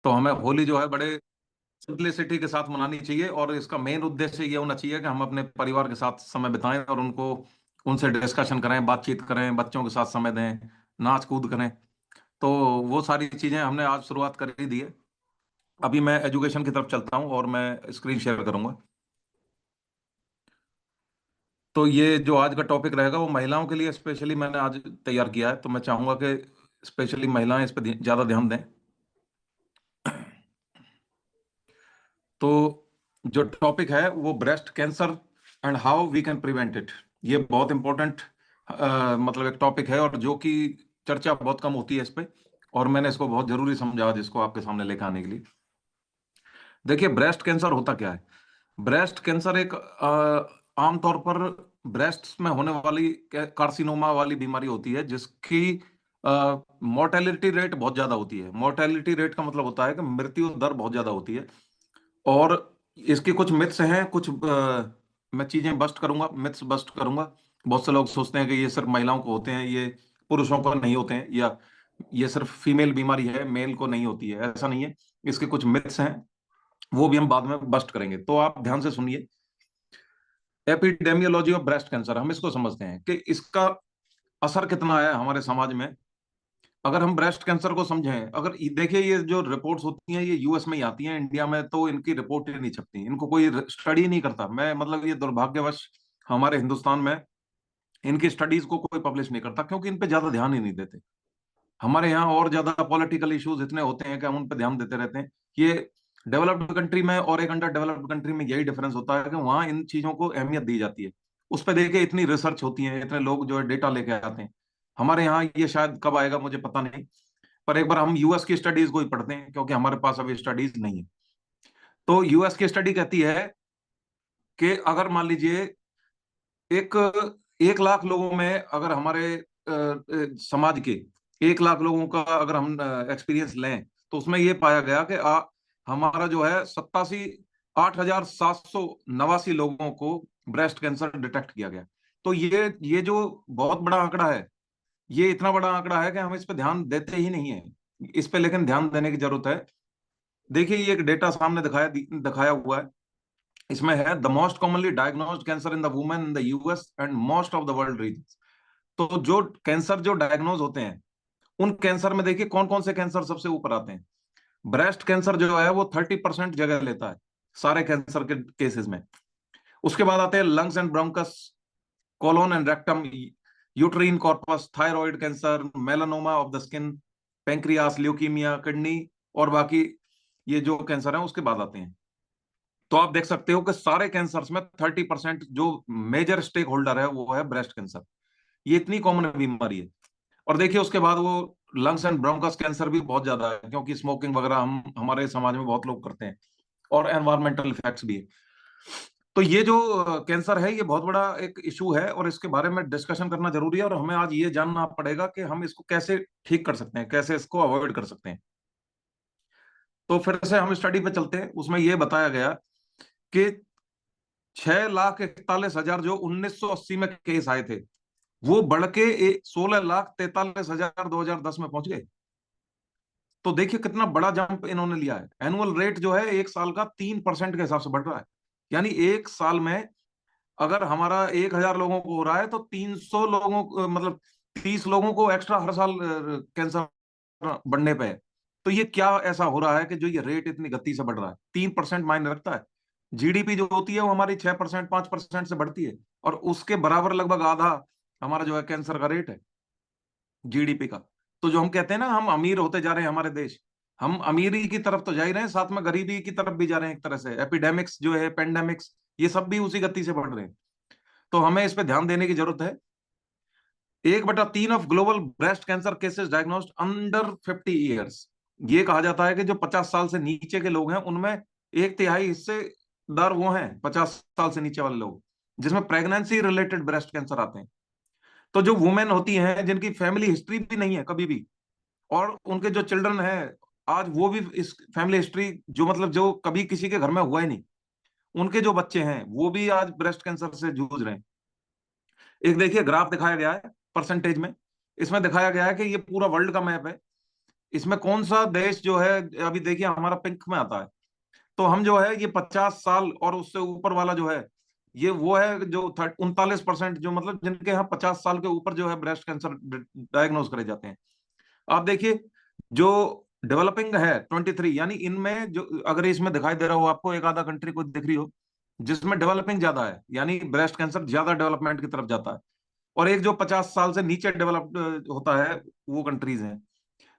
तो हमें होली जो है बड़े सिंप्लिसिटी के साथ मनानी चाहिए, और इसका मेन उद्देश्य ये होना चाहिए कि हम अपने परिवार के साथ समय बिताएं और उनको उनसे डिस्कशन करें, बातचीत करें, बच्चों के साथ समय दें, नाच कूद करें। तो वो सारी चीजें हमने आज शुरुआत कर ही दी है। अभी मैं एजुकेशन की तरफ चलता हूँ और मैं स्क्रीन शेयर करूंगा। तो ये जो आज का टॉपिक रहेगा वो महिलाओं के लिए स्पेशली मैंने आज तैयार किया है, तो मैं चाहूंगा कि स्पेशली महिलाएं इस पर ज्यादा ध्यान दें। तो जो टॉपिक है वो breast cancer and how we can prevent it. ये बहुत इंपॉर्टेंट मतलब एक टॉपिक है, और जो कि चर्चा बहुत कम होती है इस पे, और मैंने इसको बहुत जरूरी समझा जिसको आपके सामने लेकर आने के लिए। देखिए, ब्रेस्ट कैंसर होता क्या है। ब्रेस्ट कैंसर एक आमतौर पर ब्रेस्ट में होने वाली कार्सिनोमा वाली बीमारी होती है, जिसकी मोर्टेलिटी रेट बहुत ज्यादा होती है। मोर्टेलिटी रेट का मतलब होता है कि मृत्यु दर बहुत ज्यादा होती है। और इसकी कुछ मिथ्स हैं, कुछ मैं चीजें बस्ट करूंगा, मिथ्स बस्ट करूंगा। बहुत से लोग सोचते हैं कि ये सिर्फ महिलाओं को होते हैं, ये पुरुषों को नहीं होते हैं, या ये सिर्फ फीमेल बीमारी है, मेल को नहीं होती है। ऐसा नहीं है। इसके कुछ मिथ्स हैं, वो भी हम बाद में बस्ट करेंगे, तो आप ध्यान से सुनिए। एपिडेमियोलॉजी ऑफ ब्रेस्ट कैंसर, हम इसको समझते हैं कि इसका असर कितना है हमारे समाज में। अगर हम ब्रेस्ट कैंसर को समझें, अगर देखिए ये जो रिपोर्ट्स होती हैं ये यूएस में ही आती हैं, इंडिया में तो इनकी रिपोर्ट ही नहीं छपती, इनको कोई स्टडी नहीं करता। मैं मतलब ये दुर्भाग्यवश हमारे हिंदुस्तान में इनकी स्टडीज को कोई पब्लिश नहीं करता, क्योंकि इन पे ज्यादा ध्यान ही नहीं देते। हमारे यहाँ और ज्यादा पॉलिटिकल इश्यूज इतने होते हैं कि हम उन पे ध्यान देते रहते हैं। ये डेवलप्ड कंट्री में और एक अंडर डेवलप्ड कंट्री में यही डिफरेंस होता है कि वहाँ इन चीजों को अहमियत दी जाती है। उस पर देखिए इतनी रिसर्च होती है, इतने लोग जो है डेटा लेके आते हैं। हमारे यहाँ ये शायद कब आएगा मुझे पता नहीं, पर एक बार हम यूएस की स्टडीज को ही पढ़ते हैं, क्योंकि हमारे पास अभी स्टडीज नहीं है। तो यूएस की स्टडी कहती है कि अगर मान लीजिए एक 1 लाख लोगों में अगर हमारे समाज के 1 लाख लोगों का अगर हम एक्सपीरियंस लें, तो उसमें ये पाया गया कि हमारा जो है 87,8,789 लोगों को ब्रेस्ट कैंसर डिटेक्ट किया गया। तो ये जो बहुत बड़ा आंकड़ा है, ये इतना बड़ा आंकड़ा है कि हम इस पे ध्यान देते ही नहीं है। इस पे लेकिन ध्यान देने की जरूरत है। देखिए ये एक डेटा सामने दिखाया हुआ है। इसमें है the most commonly diagnosed cancer in the women in the US and most of the world region. तो जो कैंसर जो डायग्नोज होते हैं, उन कैंसर में देखिए कौन कौन से कैंसर सबसे ऊपर आते हैं। ब्रेस्ट कैंसर जो है वो 30% जगह लेता है सारे कैंसर के केसेस में। उसके बाद आते हैं lungs and bronchus, colon and rectum, uterine corpus, thyroid cancer, melanoma of the skin, pancreas, leukemia, kidney, और बाकी ये जो कैंसर है उसके बाद आते हैं। तो आप देख सकते हो कि सारे कैंसर्स में 30% जो मेजर स्टेक होल्डर है वो है ब्रेस्ट कैंसर। ये इतनी कॉमन बीमारी है। और देखिए उसके बाद वो लंग्स एंड ब्रोंकस कैंसर भी बहुत ज्यादा है, क्योंकि स्मोकिंग वगैरह हम हमारे समाज में बहुत लोग करते हैं, और एनवायरमेंटल इफेक्ट्स भी है। तो ये जो कैंसर है ये बहुत बड़ा एक इशू है, और इसके बारे में डिस्कशन करना जरूरी है। और हमें आज ये जानना पड़ेगा कि हम इसको कैसे ठीक कर सकते हैं, कैसे इसको अवॉइड कर सकते हैं। तो फिर से हम स्टडी पे चलते हैं। उसमें ये बताया गया कि 6,41,000 जो 1980 में केस आए थे, वो बढ़ के 16,43,000 2010 में पहुंच गए। तो देखिए कितना बड़ा जंप इन्होंने लिया है। एनुअल रेट जो है एक साल का 3% के हिसाब से बढ़ रहा है। यानी एक साल में अगर हमारा 1,000 लोगों को हो रहा है, तो 300 लोगों को, मतलब 30 लोगों को एक्स्ट्रा हर साल कैंसर बढ़ने पे है। तो ये क्या ऐसा हो रहा है कि जो ये रेट इतनी गति से बढ़ रहा है। 3% मायने रखता है। जीडीपी जो होती है वो हमारी 6% 5% से बढ़ती है, और उसके बराबर लगभग आधा हमारा जो है कैंसर का रेट है जीडीपी का। तो जो हम कहते हैं ना हम अमीर होते जा रहे हैं हमारे देश, हम अमीरी की तरफ तो जा ही रहे हैं, साथ में गरीबी की तरफ भी जा रहे हैं। एक तरह से एपिडेमिक्स जो है, पेंडेमिक्स, ये सब भी उसी गति से बढ़ रहे हैं। तो हमें इस पे ध्यान देने की जरूरत है। 1/3 of global breast cancer cases diagnosed under 50 years. ये कहा जाता है कि जो 50 साल से नीचे के लोग हैं उनमें 1/3 हिस्सेदार वो हैं 50 साल से नीचे वाले लोग, जिसमें प्रेगनेंसी रिलेटेड ब्रेस्ट कैंसर आते हैं। तो जो वुमेन होती हैं जिनकी फैमिली हिस्ट्री भी नहीं है कभी भी, और उनके जो चिल्ड्रन है आज वो भी इस फैमिली हिस्ट्री जो मतलब जो कभी किसी के घर में हुआ ही नहीं, उनके जो बच्चे हैं वो भी आज ब्रेस्ट कैंसर से जूझ रहे हैं। एक देखिए ग्राफ दिखाया गया है परसेंटेज में। इसमें दिखाया गया है कि ये पूरा वर्ल्ड का मैप है। इसमें कौन सा देश जो है, अभी देखिए हमारा पिंक में आता है। तो हम जो है ये 50 साल और उससे ऊपर वाला जो है, ये वो है जो 39%, जो मतलब जिनके यहाँ 50 साल के ऊपर जो है ब्रेस्ट कैंसर डायग्नोज करे जाते हैं। आप देखिए जो डेवलपिंग है 23, यानी इनमें जो, अगर इसमें दिखाई दे रहा हो आपको एक आधा कंट्री को दिख रही हो जिसमें डेवलपिंग ज्यादा है, यानी ब्रेस्ट कैंसर ज्यादा डेवलपमेंट की तरफ जाता है, और एक जो 50 साल से नीचे डेवलप्ड होता है, वो कंट्रीज हैं।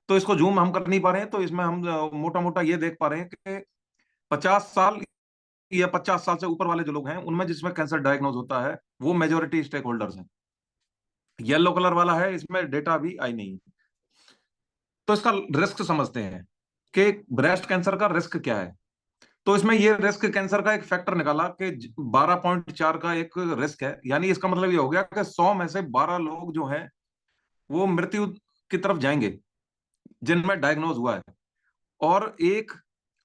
तो इसको जूम हम कर नहीं पा रहे हैं, तो इसमें हम मोटा मोटा ये देख पा रहे हैं कि 50 साल या 50 साल से ऊपर वाले जो लोग हैं उनमें जिसमें कैंसर डायग्नोज होता है, वो मेजोरिटी स्टेक होल्डर्स हैं। येलो कलर वाला है, इसमें डेटा अभी आई नहीं है। तो इसका रिस्क समझते हैं कि ब्रेस्ट कैंसर का रिस्क क्या है। तो इसमें ये रिस्क कैंसर का एक फैक्टर निकाला कि 12.4 का एक रिस्क है, यानी इसका मतलब ये हो गया कि 100 में से 12 लोग जो हैं वो मृत्यु की तरफ जाएंगे जिनमें डायग्नोज हुआ है। और एक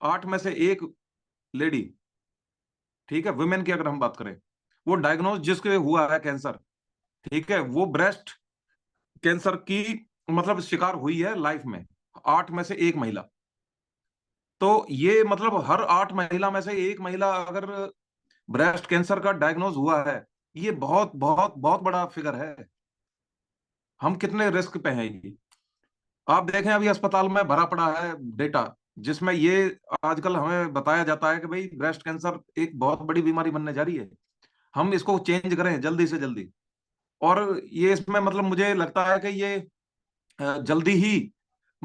8 में से एक लेडी, ठीक है, वुमेन की अगर हम बात करें, वो डायग्नोज जिसके हुआ है कैंसर, ठीक है, वो ब्रेस्ट कैंसर की मतलब शिकार हुई है लाइफ में, 8 में से एक महिला। तो ये मतलब हर 8 महिला में से एक महिला अगर ब्रेस्ट कैंसर का डायग्नोज हुआ है, ये बहुत बहुत बहुत बड़ा फिगर है। हम कितने रिस्क पे हैं ये। आप देखें अभी अस्पताल में भरा पड़ा है डेटा, जिसमें ये आजकल हमें बताया जाता है कि भाई ब्रेस्ट कैंसर एक बहुत बड़ी बीमारी बनने जा रही है, हम इसको चेंज करें जल्दी से जल्दी। और ये इसमें मतलब मुझे लगता है कि ये जल्दी ही,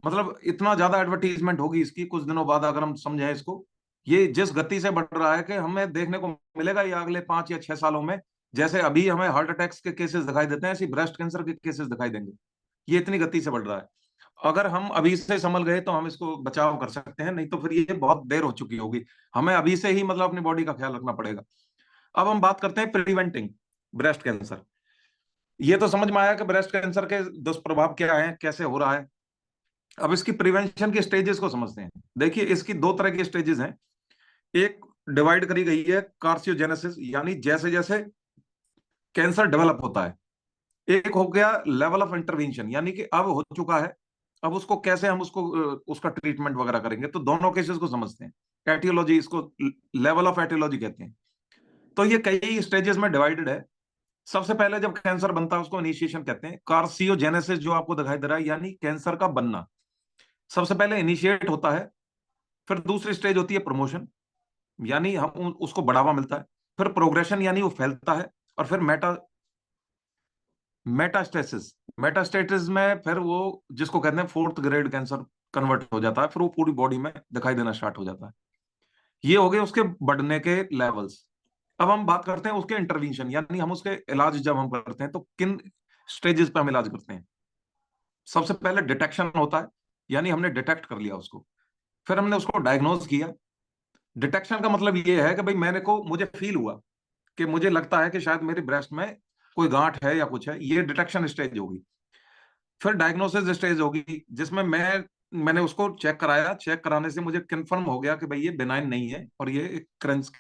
मतलब इतना ज्यादा एडवर्टीजमेंट होगी इसकी कुछ दिनों बाद, अगर हम समझें इसको, ये जिस गति से बढ़ रहा है कि हमें देखने को मिलेगा ये अगले 5 या 6 सालों में, जैसे अभी हमें हार्ट अटैक्स के केसेस दिखाई देते हैं, ऐसे ब्रेस्ट कैंसर के केसेस दिखाई देंगे। ये इतनी गति से बढ़ रहा है। अगर हम अभी से संभल गए तो हम इसको बचाव कर सकते हैं, नहीं तो फिर ये बहुत देर हो चुकी होगी। हमें अभी से ही मतलब अपनी बॉडी का ख्याल रखना पड़ेगा। अब हम बात करते हैं प्रिवेंटिंग ब्रेस्ट कैंसर। ये तो समझ में आया कि ब्रेस्ट कैंसर के दुष्प्रभाव क्या है, कैसे हो रहा है। अब इसकी प्रिवेंशन के स्टेजेस को समझते हैं। देखिए इसकी दो तरह की स्टेजेस हैं। एक डिवाइड करी गई है कार्सियोजेनेसिस, यानी जैसे जैसे कैंसर डेवलप होता है। एक हो गया लेवल ऑफ इंटरवेंशन, यानी कि अब हो चुका है, अब उसको कैसे हम उसको उसका ट्रीटमेंट वगैरह करेंगे। तो दोनों केसेस को समझते हैं। एटियोलॉजी, इसको लेवल ऑफ एटियोलॉजी कहते हैं। तो ये कई स्टेजेस में डिवाइडेड है। सबसे पहले जब कैंसर बनता है उसको इनिशिएशन कहते हैं। कार्सियोजेनेसिस जो आपको दिखाई दे रहा है, यानी कैंसर का बनना, सबसे पहले इनिशिएट होता है। फिर दूसरी स्टेज होती है प्रमोशन, यानी हम उसको बढ़ावा मिलता है। फिर प्रोग्रेशन, यानी वो फैलता है। और फिर मेटास्टेसिस, मेटास्टेसिस में फिर वो जिसको कहते हैं फोर्थ ग्रेड कैंसर कन्वर्ट हो जाता है, फिर वो पूरी बॉडी में दिखाई देना स्टार्ट हो जाता है। ये हो गए उसके बढ़ने के लेवल्स। अब हम बात करते हैं उसके इंटरवेंशन, यानी हम उसके इलाज जब हम करते हैं तो किन स्टेजेस पे हम इलाज करते हैं। सबसे पहले डिटेक्शन होता है, यानी हमने डिटेक्ट कर लिया उसको। फिर हमने उसको डायग्नोज किया। डिटेक्शन का मतलब ये है कि भाई मुझे फील हुआ कि मुझे लगता है कि शायद मेरी ब्रेस्ट में कोई गांठ है या कुछ है, ये डिटेक्शन स्टेज होगी। फिर डायग्नोसिस स्टेज होगी, जिसमें मैंने उसको चेक कराया, चेक कराने से मुझे कंफर्म हो गया कि भाई ये बेनाइन नहीं है और ये एक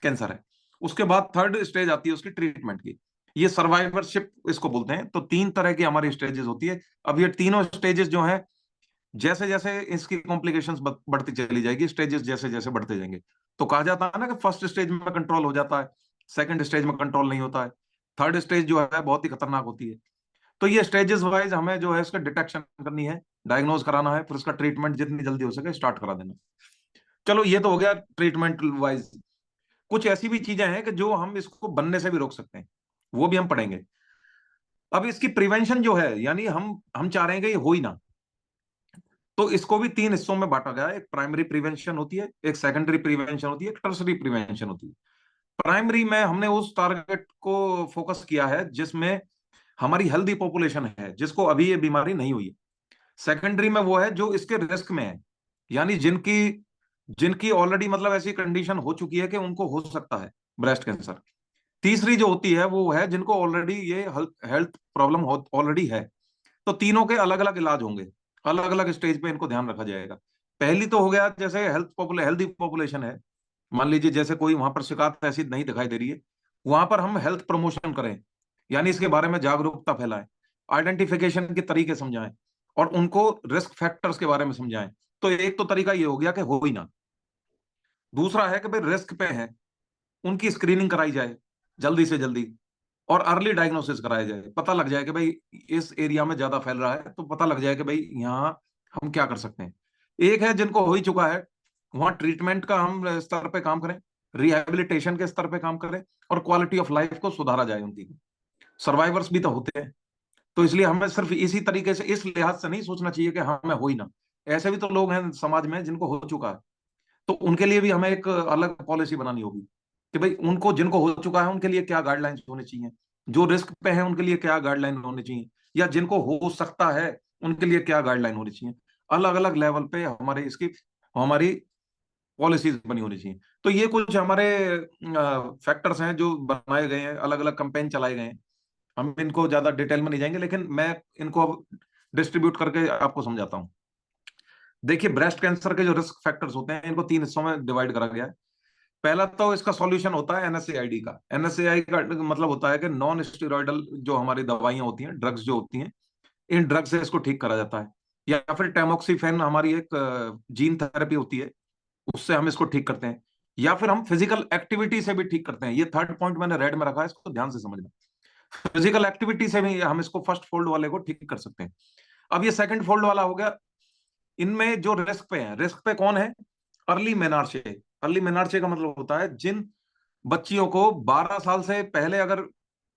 कैंसर है। उसके बाद थर्ड स्टेज आती है उसकी ट्रीटमेंट की। ये सर्वाइवरशिप इसको बोलते हैं। तो 3 तरह की हमारी स्टेजेस होती है। अब ये तीनों स्टेजेस जो हैं, जैसे जैसे इसकी कॉम्प्लिकेशंस बढ़ती चली जाएगी, स्टेजेस जैसे जैसे बढ़ते जाएंगे, तो कहा जाता है ना कि फर्स्ट स्टेज में कंट्रोल हो जाता है, सेकंड स्टेज में कंट्रोल नहीं होता है, थर्ड स्टेज जो है बहुत ही खतरनाक होती है। तो ये स्टेजेस वाइज हमें जो है इसका डिटेक्शन करनी है, डायग्नोज कराना है, फिर उसका ट्रीटमेंट जितनी जल्दी हो सके स्टार्ट करा देना। चलो ये तो हो गया ट्रीटमेंट वाइज। कुछ ऐसी भी चीजें हैं कि जो हम इसको बनने से भी रोक सकते हैं, वो भी हम पढ़ेंगे। अब इसकी प्रिवेंशन जो है, यानी हम चाह रहे हैं कि ये हो ही ना, तो इसको भी 3 हिस्सों में बांटा गया है। एक प्राइमरी प्रिवेंशन होती है, एक सेकेंडरी प्रिवेंशन होती है, एक टर्सरी प्रिवेंशन होती है। प्राइमरी में हमने उस टारगेट को फोकस किया है जिसमें हमारी हेल्दी पॉपुलेशन है, जिसको अभी ये बीमारी नहीं हुई है। सेकेंडरी में वो है जो इसके रिस्क में है, यानी जिनकी जिनकी ऑलरेडी मतलब ऐसी कंडीशन हो चुकी है कि उनको हो सकता है ब्रेस्ट कैंसर। तीसरी जो होती है वो है जिनको ऑलरेडी ये हेल्थ प्रॉब्लम ऑलरेडी है। तो तीनों के अलग अलग इलाज होंगे, अलग अलग स्टेज पे इनको ध्यान रखा जाएगा। पहली तो हो गया जैसे हेल्दी पॉपुलेशन है, मान लीजिए जैसे कोई वहां पर शिकायत ऐसी नहीं दिखाई दे रही है, वहां पर हम हेल्थ प्रमोशन करें, यानी इसके बारे में जागरूकता फैलाएं, आइडेंटिफिकेशन के तरीके समझाएं, और उनको रिस्क फैक्टर्स के बारे में समझाएं। तो एक तो तरीका ये हो गया कि हो ही ना। दूसरा है कि भाई रिस्क पे है, उनकी स्क्रीनिंग कराई जाए जल्दी से जल्दी, और अर्ली डायग्नोसिस कराया जाए, पता लग जाए कि भाई इस एरिया में ज्यादा फैल रहा है, तो पता लग जाए कि भाई यहाँ हम क्या कर सकते हैं। एक है जिनको हो ही चुका है, वहां ट्रीटमेंट का हम स्तर पे काम करें, रिहेबिलिटेशन के स्तर पे काम करें, और क्वालिटी ऑफ लाइफ को सुधारा जाए उनकी। सर्वाइवर्स भी तो होते हैं। तो इसलिए हमें सिर्फ इसी तरीके से, इस लिहाज से नहीं सोचना चाहिए कि हाँ मैं हो ही ना। ऐसे भी तो लोग हैं समाज में जिनको हो चुका है, तो उनके लिए भी हमें एक अलग पॉलिसी बनानी होगी कि भाई उनको, जिनको हो चुका है उनके लिए क्या गाइडलाइंस होने चाहिए, जो रिस्क पे है उनके लिए क्या गाइडलाइन होनी चाहिए, या जिनको हो सकता है उनके लिए क्या गाइडलाइन होनी चाहिए। अलग अलग लेवल पे हमारे इसकी, हमारी पॉलिसीज बनी होनी चाहिए। तो ये कुछ हमारे फैक्टर्स हैं जो बनाए गए हैं, अलग अलग कैंपेन चलाए गए हैं। हम इनको ज्यादा डिटेल में नहीं जाएंगे, लेकिन मैं इनको अब डिस्ट्रीब्यूट करके आपको समझाता हूँ। देखिए, ब्रेस्ट कैंसर के जो रिस्क फैक्टर्स होते हैं, इनको 3 हिस्सों में डिवाइड करा गया है। पहला तो इसका सॉल्यूशन होता है एनएसएआईडी का। एनएसएआई का मतलब होता है कि नॉन स्टेरॉइडल जो हमारी दवाइयां होती हैं, ड्रग्स जो होती हैं, इन ड्रग से इसको ठीक करा जाता है। या फिर टैमोक्सिफेन हमारी एक जीन थेरेपी होती है, उससे हम इसको ठीक करते हैं। या फिर हम फिजिकल एक्टिविटी से भी ठीक करते हैं। ये थर्ड पॉइंट मैंने रेड में रखा है, इसको ध्यान से समझना। फिजिकल एक्टिविटी से भी हम इसको फर्स्ट फोल्ड वाले को ठीक कर सकते हैं। अब ये सेकंड फोल्ड वाला हो गया। इनमें जो रिस्क पे है, रिस्क पे कौन है? अर्ली मेनार्चे। अर्ली मेनार्चे का मतलब होता है जिन बच्चियों को 12 साल से पहले अगर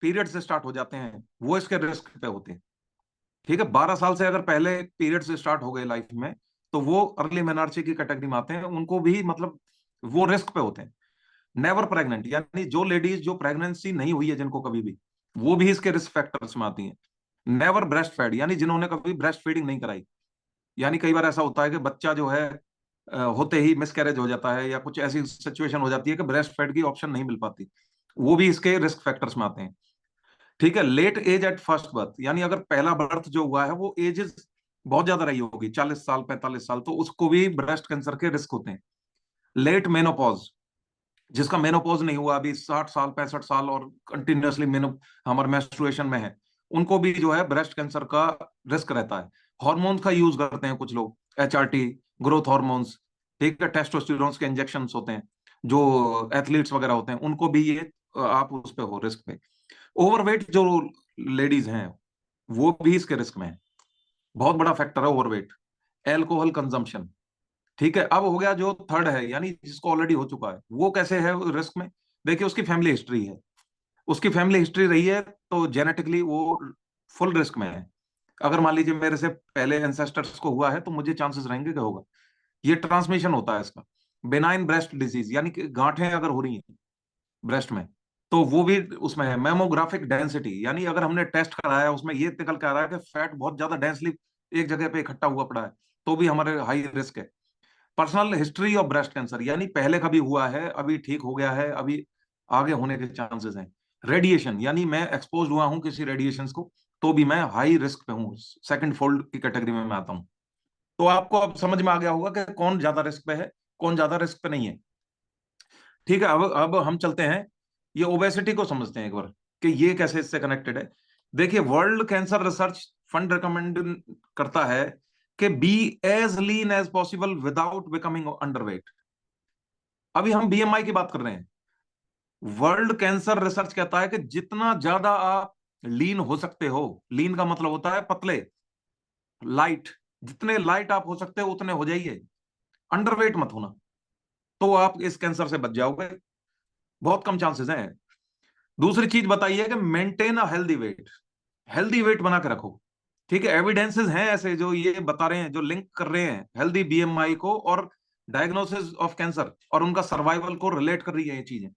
पीरियड से स्टार्ट हो जाते हैं, वो इसके रिस्क पे होते हैं। ठीक है, 12 साल से अगर पहले पीरियड से स्टार्ट हो गए लाइफ में, तो वो अर्ली मेनार्चे की कैटेगरी में आते हैं। उनको भी मतलब वो रिस्क पे होते हैं। नेवर प्रेग्नेंट, यानी जो लेडीज जो प्रेगनेंसी नहीं हुई है जिनको कभी भी, वो भी इसके रिस्क फैक्टर्स में आती हैं। नेवर ब्रेस्ट फेड, यानी जिन्होंने कभी ब्रेस्ट फीडिंग नहीं कराई। यानी कई बार ऐसा होता है कि बच्चा जो है होते ही मिसकैरेज हो जाता है, या कुछ ऐसी सिचुएशन हो जाती है कि ब्रेस्ट फेड की ऑप्शन नहीं मिल पाती, वो भी इसके रिस्क फैक्टर्स में आते हैं। ठीक है, late age at first birth, यानी अगर पहला बर्थ जो हुआ है वो एज बहुत ज्यादा रही होगी, 40 साल 45 साल, तो उसको भी ब्रेस्ट कैंसर के रिस्क होते हैं। लेट मेनोपॉज, जिसका मेनोपॉज नहीं हुआ अभी, 60 साल 65 साल और कंटिन्यूअसली मेनो हमारे मेंस्ट्रुएशन में है, उनको भी जो है ब्रेस्ट कैंसर का रिस्क रहता है। हार्मोन्स का यूज करते हैं कुछ लोग, एचआरटी, ग्रोथ हार्मोन्स, ठीक है, टेस्टोस्टेरोन्स के इंजेक्शन होते हैं, जो एथलीट्स वगैरह होते हैं, उनको भी ये आप उस पे हो रिस्क पे। ओवरवेट जो लेडीज हैं, वो भी इसके रिस्क में है। बहुत बड़ा फैक्टर है ओवरवेट। Alcohol consumption. ठीक है, अब हो गया जो थर्ड है, यानी जिसको ऑलरेडी हो चुका है, वो कैसे है रिस्क में? देखिए, उसकी फैमिली हिस्ट्री है, उसकी फैमिली हिस्ट्री रही है, तो जेनेटिकली वो फुल रिस्क में है। अगर मान लीजिए मेरे से पहले एंसेस्टर्स को हुआ है, तो मुझे चांसेस रहेंगे कि होगा। ये ट्रांसमिशन होता है इसका। बेनाइन ब्रेस्ट डिजीज, यानी कि गांठें अगर हो रही हैं ब्रेस्ट में, तो वो भी उसमें है। मेमोग्राफिक डेंसिटी, यानी अगर हमने टेस्ट कराया, उसमें ये निकल के आ रहा है कि फैट बहुत ज्यादा डेंसली एक जगह पे इकट्ठा हुआ पड़ा है, तो भी हमारे हाई रिस्क है। Personal history of breast cancer, यानी पहले कभी हुआ है, अभी ठीक हो गया है, अभी आगे होने के चांसेस हैं। रेडिएशन, यानी मैं एक्सपोज हुआ हूं किसी रेडिएशन को, तो भी मैं हाई रिस्क पे हूँ, सेकंड फोल्ड की कैटेगरी में मैं आता हूँ। तो आपको अब समझ में आ गया होगा कि कौन ज्यादा रिस्क पे है, कौन ज्यादा रिस्क पे नहीं है। ठीक है, अब हम चलते हैं, ये ओबेसिटी को समझते हैं एक बार, कि ये कैसे इससे कनेक्टेड है। देखिए, world cancer research fund recommend करता है कि be as lean as possible without becoming underweight. अभी हम बीएमआई की बात कर रहे हैं। वर्ल्ड कैंसर रिसर्च कहता है कि जितना ज्यादा आप लीन हो सकते हो, लीन का मतलब होता है पतले, लाइट, जितने लाइट आप हो सकते हो उतने हो जाइए, अंडरवेट मत होना, तो आप इस कैंसर से बच जाओगे। बहुत कम चांसेस हैं। दूसरी चीज बताइए कि maintain a healthy weight, healthy weight बना के रखो। ठीक है, एविडेंसेस हैं ऐसे जो ये बता रहे हैं, जो लिंक कर रहे हैं हेल्दी बीएमआई को और डायग्नोसिस ऑफ कैंसर, और उनका सर्वाइवल को रिलेट कर रही है ये चीजें,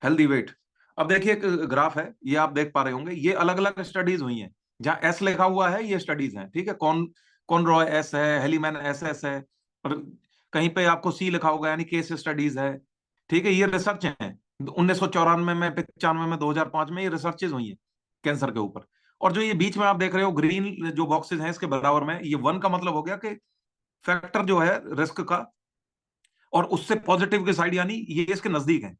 हेल्दी वेट। अब देखिए, एक ग्राफ है, ये आप देख पा रहे होंगे, ये अलग अलग स्टडीज हुई हैं। जहां एस लिखा हुआ है, ये स्टडीज हैं। ठीक है, कौन रॉय एस है, हेलीमैन एस एस है, और कहीं पे आपको सी लिखा होगा, यानी केस स्टडीज है। ठीक है, ये रिसर्च है 1994 में, 95 में, 2005 में ये रिसर्चेज हुई हैं कैंसर के ऊपर। और जो ये बीच में आप देख रहे हो ग्रीन जो बॉक्सेस हैं इसके बराबर में, ये 1 का मतलब हो गया कि फैक्टर जो है रिस्क का, और उससे पॉजिटिव की साइड, यानी ये इसके नजदीक है।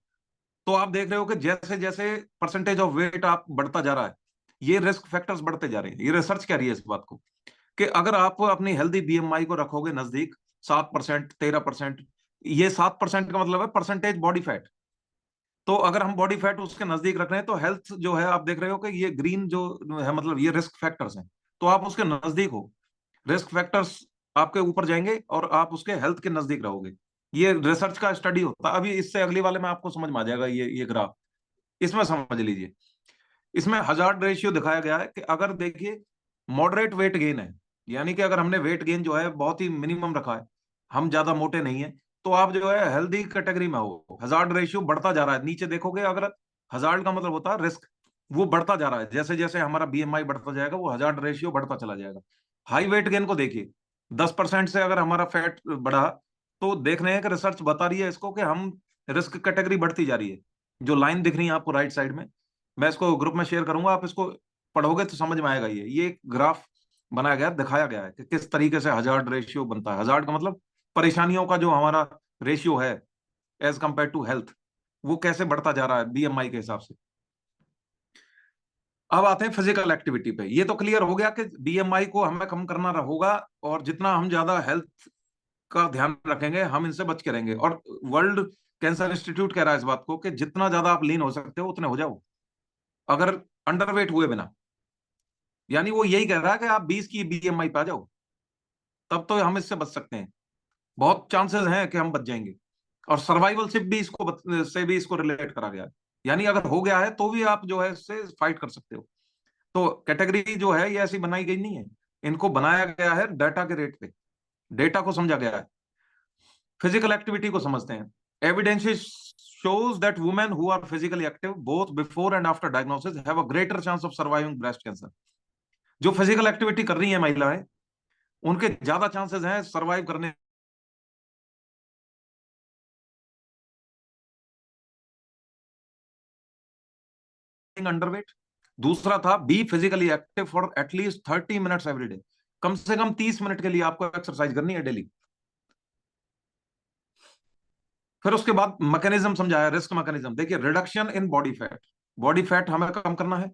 तो आप देख रहे हो कि जैसे जैसे परसेंटेज ऑफ वेट आप बढ़ता जा रहा है, ये रिस्क फैक्टर्स बढ़ते जा रहे हैं। ये रिसर्च कह रही है इस बात को। कि अगर आप अपनी हेल्दी बीएमआई को रखोगे नजदीक 7%, 13%, ये 7% का मतलब है परसेंटेज बॉडी फैट। तो अगर हम बॉडी फैट उसके नजदीक रख रहे हैं तो हेल्थ जो है, आप देख रहे हो कि ये ग्रीन जो है, मतलब ये रिस्क फैक्टर्स हैं, तो आप उसके नजदीक हो। रिस्क फैक्टर्स आपके ऊपर जाएंगे और आप उसके हेल्थ के नजदीक रहोगे। ये रिसर्च का स्टडी होता है। अभी इससे अगली वाले में आपको समझ में आ जाएगा ये ग्राफ। इसमें समझ लीजिए, इसमें हजार्ड रेशियो दिखाया गया है कि अगर देखिए मॉडरेट वेट गेन है, यानी कि अगर हमने वेट गेन जो है बहुत ही मिनिमम रखा है, हम ज्यादा मोटे नहीं है, तो आप जो है हेल्दी कैटेगरी में हो। हजार्ड रेशियो बढ़ता जा रहा है, नीचे देखोगे अगर हजार्ड का मतलब होता है रिस्क, वो बढ़ता जा रहा है। जैसे जैसे हमारा बीएमआई बढ़ता जाएगा वो हजार्ड रेशियो बढ़ता चला जाएगा। हाई वेट गेन को देखिए, 10% से अगर हमारा फैट बढ़ा, तो देख रहे हैं कि रिसर्च बता रही है इसको कि हम रिस्क कैटेगरी बढ़ती जा रही है। जो लाइन दिख रही है आपको राइट साइड में, मैं इसको ग्रुप में शेयर करूंगा, आप इसको पढ़ोगे तो समझ में आएगा। ये एक ग्राफ बनाया गया, दिखाया गया है कि किस तरीके से हजार्ड रेशियो बनता है। हजार्ड का मतलब परेशानियों का जो हमारा रेशियो है एज कंपेयर टू हेल्थ, वो कैसे बढ़ता जा रहा है बीएमआई के हिसाब से। अब आते हैं फिजिकल एक्टिविटी पे। ये तो क्लियर हो गया कि बीएमआई को हमें कम करना होगा, और जितना हम ज्यादा हेल्थ का ध्यान रखेंगे हम इनसे बच के रहेंगे। और वर्ल्ड कैंसर इंस्टीट्यूट कह रहा है इस बात को कि जितना ज्यादा आप लीन हो सकते हो उतने हो जाओ, अगर अंडरवेट हुए बिना। यानी वो यही कह रहा है कि आप 20 की बीएमआई पे आ जाओ, तब तो हम इससे बच सकते हैं। बहुत चांसेस हैं कि हम बच जाएंगे। और सर्वाइवल से भी से भी इसको रिलेट करा गया है। यानी अगर हो गया है तो भी आप जो है इससे फाइट कर सकते हो। तो कैटेगरी जो है ये ऐसी बनाई गई नहीं है, इनको बनाया गया है डाटा के रेट पे, डेटा को समझा गया है। फिजिकल एक्टिविटी को समझते हैं। Evidence shows that women who are physically active both before and after diagnosis have a greater chance of surviving breast cancer। जो फिजिकल एक्टिविटी कर रही है महिलाएं, उनके ज्यादा चांसेस हैं सरवाइव करने। अंडरवेट। दूसरा था be physically active for at least 30 minutes every day. कम से कम 30 मिनट के लिए आपको एक्सरसाइज करनी है डेली। फिर उसके बाद मैकेनिज्म समझाया, रिस्क मैकेनिज्म। देखिए, reduction in body fat, body fat हमें कम करना है।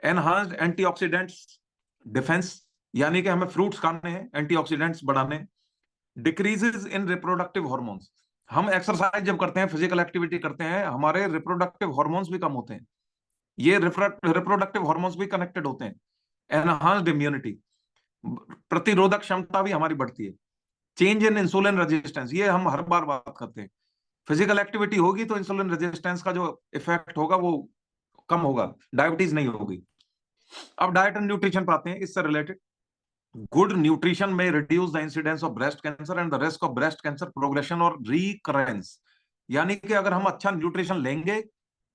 एनहांस्ड एंटीऑक्सीडेंट्स डिफेंस, यानी कि हमें फ्रूट्स खाने हैं, एंटीऑक्सीडेंट्स बढ़ाने हैं। डिक्रीजेस इन रिप्रोडक्टिव हार्मोन्स, हम एक्सरसाइज जब करते हैं, फिजिकल एक्टिविटी करते हैं, हमारे रिप्रोडक्टिव हार्मोन्स भी कम होते हैं। ये रिप्रोडक्टिव हार्मोन्स भी कनेक्टेड होते हैं। एनहांस्ड इम्यूनिटी, प्रतिरोधक क्षमता भी हमारी बढ़ती है। चेंज इन इंसुलिन रेजिस्टेंस, ये हम हर बार बात करते हैं। फिजिकल एक्टिविटी होगी तो इंसुलिन रेजिस्टेंस का जो इफेक्ट होगा वो कम होगा, डायबिटीज नहीं होगी। अब डाइट एंड न्यूट्रिशन पाते हैं इससे रिलेटेड। गुड न्यूट्रिशन में reduce the incidence of breast cancer and the risk of breast cancer progression और रिकरेंस। यानी कि अगर हम अच्छा न्यूट्रिशन लेंगे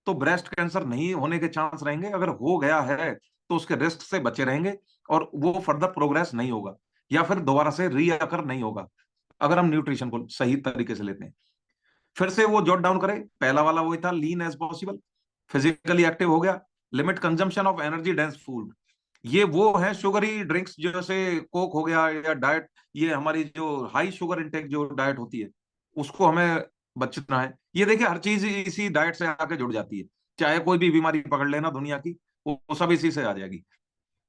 तो ब्रेस्ट कैंसर नहीं होने के चांस रहेंगे। अगर हो गया है तो उसके रिस्क से बचे रहेंगे और वो फर्दर प्रोग्रेस नहीं होगा, या फिर दोबारा से रीअकर नहीं होगा, अगर हम न्यूट्रिशन को सही तरीके से लेते हैं। फिर से वो जॉट डाउन करें, पहला वाला वही था, लीन एज पॉसिबल, फिजिकली एक्टिव हो गया, limit consumption of energy dense food. ये वो है शुगरी ड्रिंक्स, जैसे कोक हो गया या डाइट, ये हमारी जो हाई शुगर इंटेक जो डाइट होती है उसको हमें बचना है। ये देखिए हर चीज इसी डाइट से आके जुड़ जाती है, चाहे कोई भी बीमारी पकड़ लेना दुनिया की, वो सब इसी से आ जाएगी।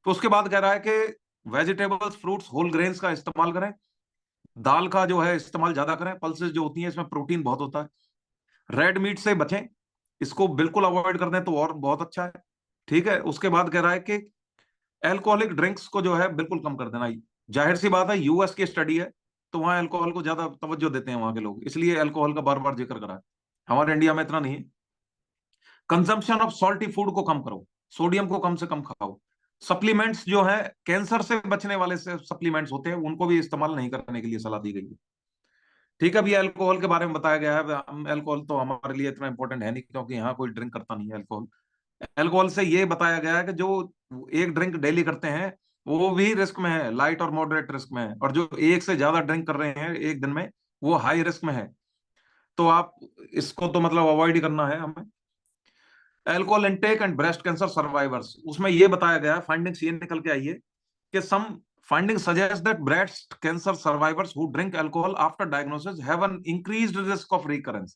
तो उसके बाद कह रहा है कि वेजिटेबल्स, फ्रूट्स, होल ग्रेन्स का इस्तेमाल करें। दाल का जो है इस्तेमाल ज्यादा करें, पल्सेस जो होती हैं इसमें प्रोटीन बहुत होता है। रेड मीट से बचें, इसको बिल्कुल अवॉइड कर दें तो और बहुत अच्छा है। ठीक है, उसके बाद कह रहा है कि अल्कोहलिक ड्रिंक्स को जो है बिल्कुल कम कर देना। जाहिर सी बात है, यूएस की स्टडी है तो वहां अल्कोहल को ज्यादा तवज्जो देते हैं वहां के लोग, इसलिए अल्कोहल का बार बार जिक्र करा है। हमारे इंडिया में इतना नहीं है। कंजम्पशन ऑफ सॉल्टी फूड को कम करो, सोडियम को कम से कम खाओ। सप्लीमेंट्स जो है, कैंसर से बचने वाले से सप्लीमेंट्स होते हैं, उनको भी इस्तेमाल नहीं करने के लिए सलाह दी गई है। ठीक है, अभी अल्कोहल के बारे में बताया गया है। अल्कोहल तो हमारे लिए इतना इंपॉर्टेंट है नहीं, क्योंकि यहाँ कोई ड्रिंक करता नहीं है अल्कोहल। अल्कोहल से ये बताया गया है कि जो एक ड्रिंक डेली करते हैं वो भी रिस्क में है, लाइट और मॉडरेट रिस्क में है, और जो एक से ज्यादा ड्रिंक कर रहे हैं एक दिन में वो हाई रिस्क में है। तो आप इसको तो मतलब अवॉइड ही करना है हमें। Alcohol intake and breast cancer survivors, उसमें ये बताया गया है, फाइंडिंग्स ये निकल के आई है कि सम findings suggest that breast cancer survivors who drink alcohol after diagnosis have an increased risk of recurrence।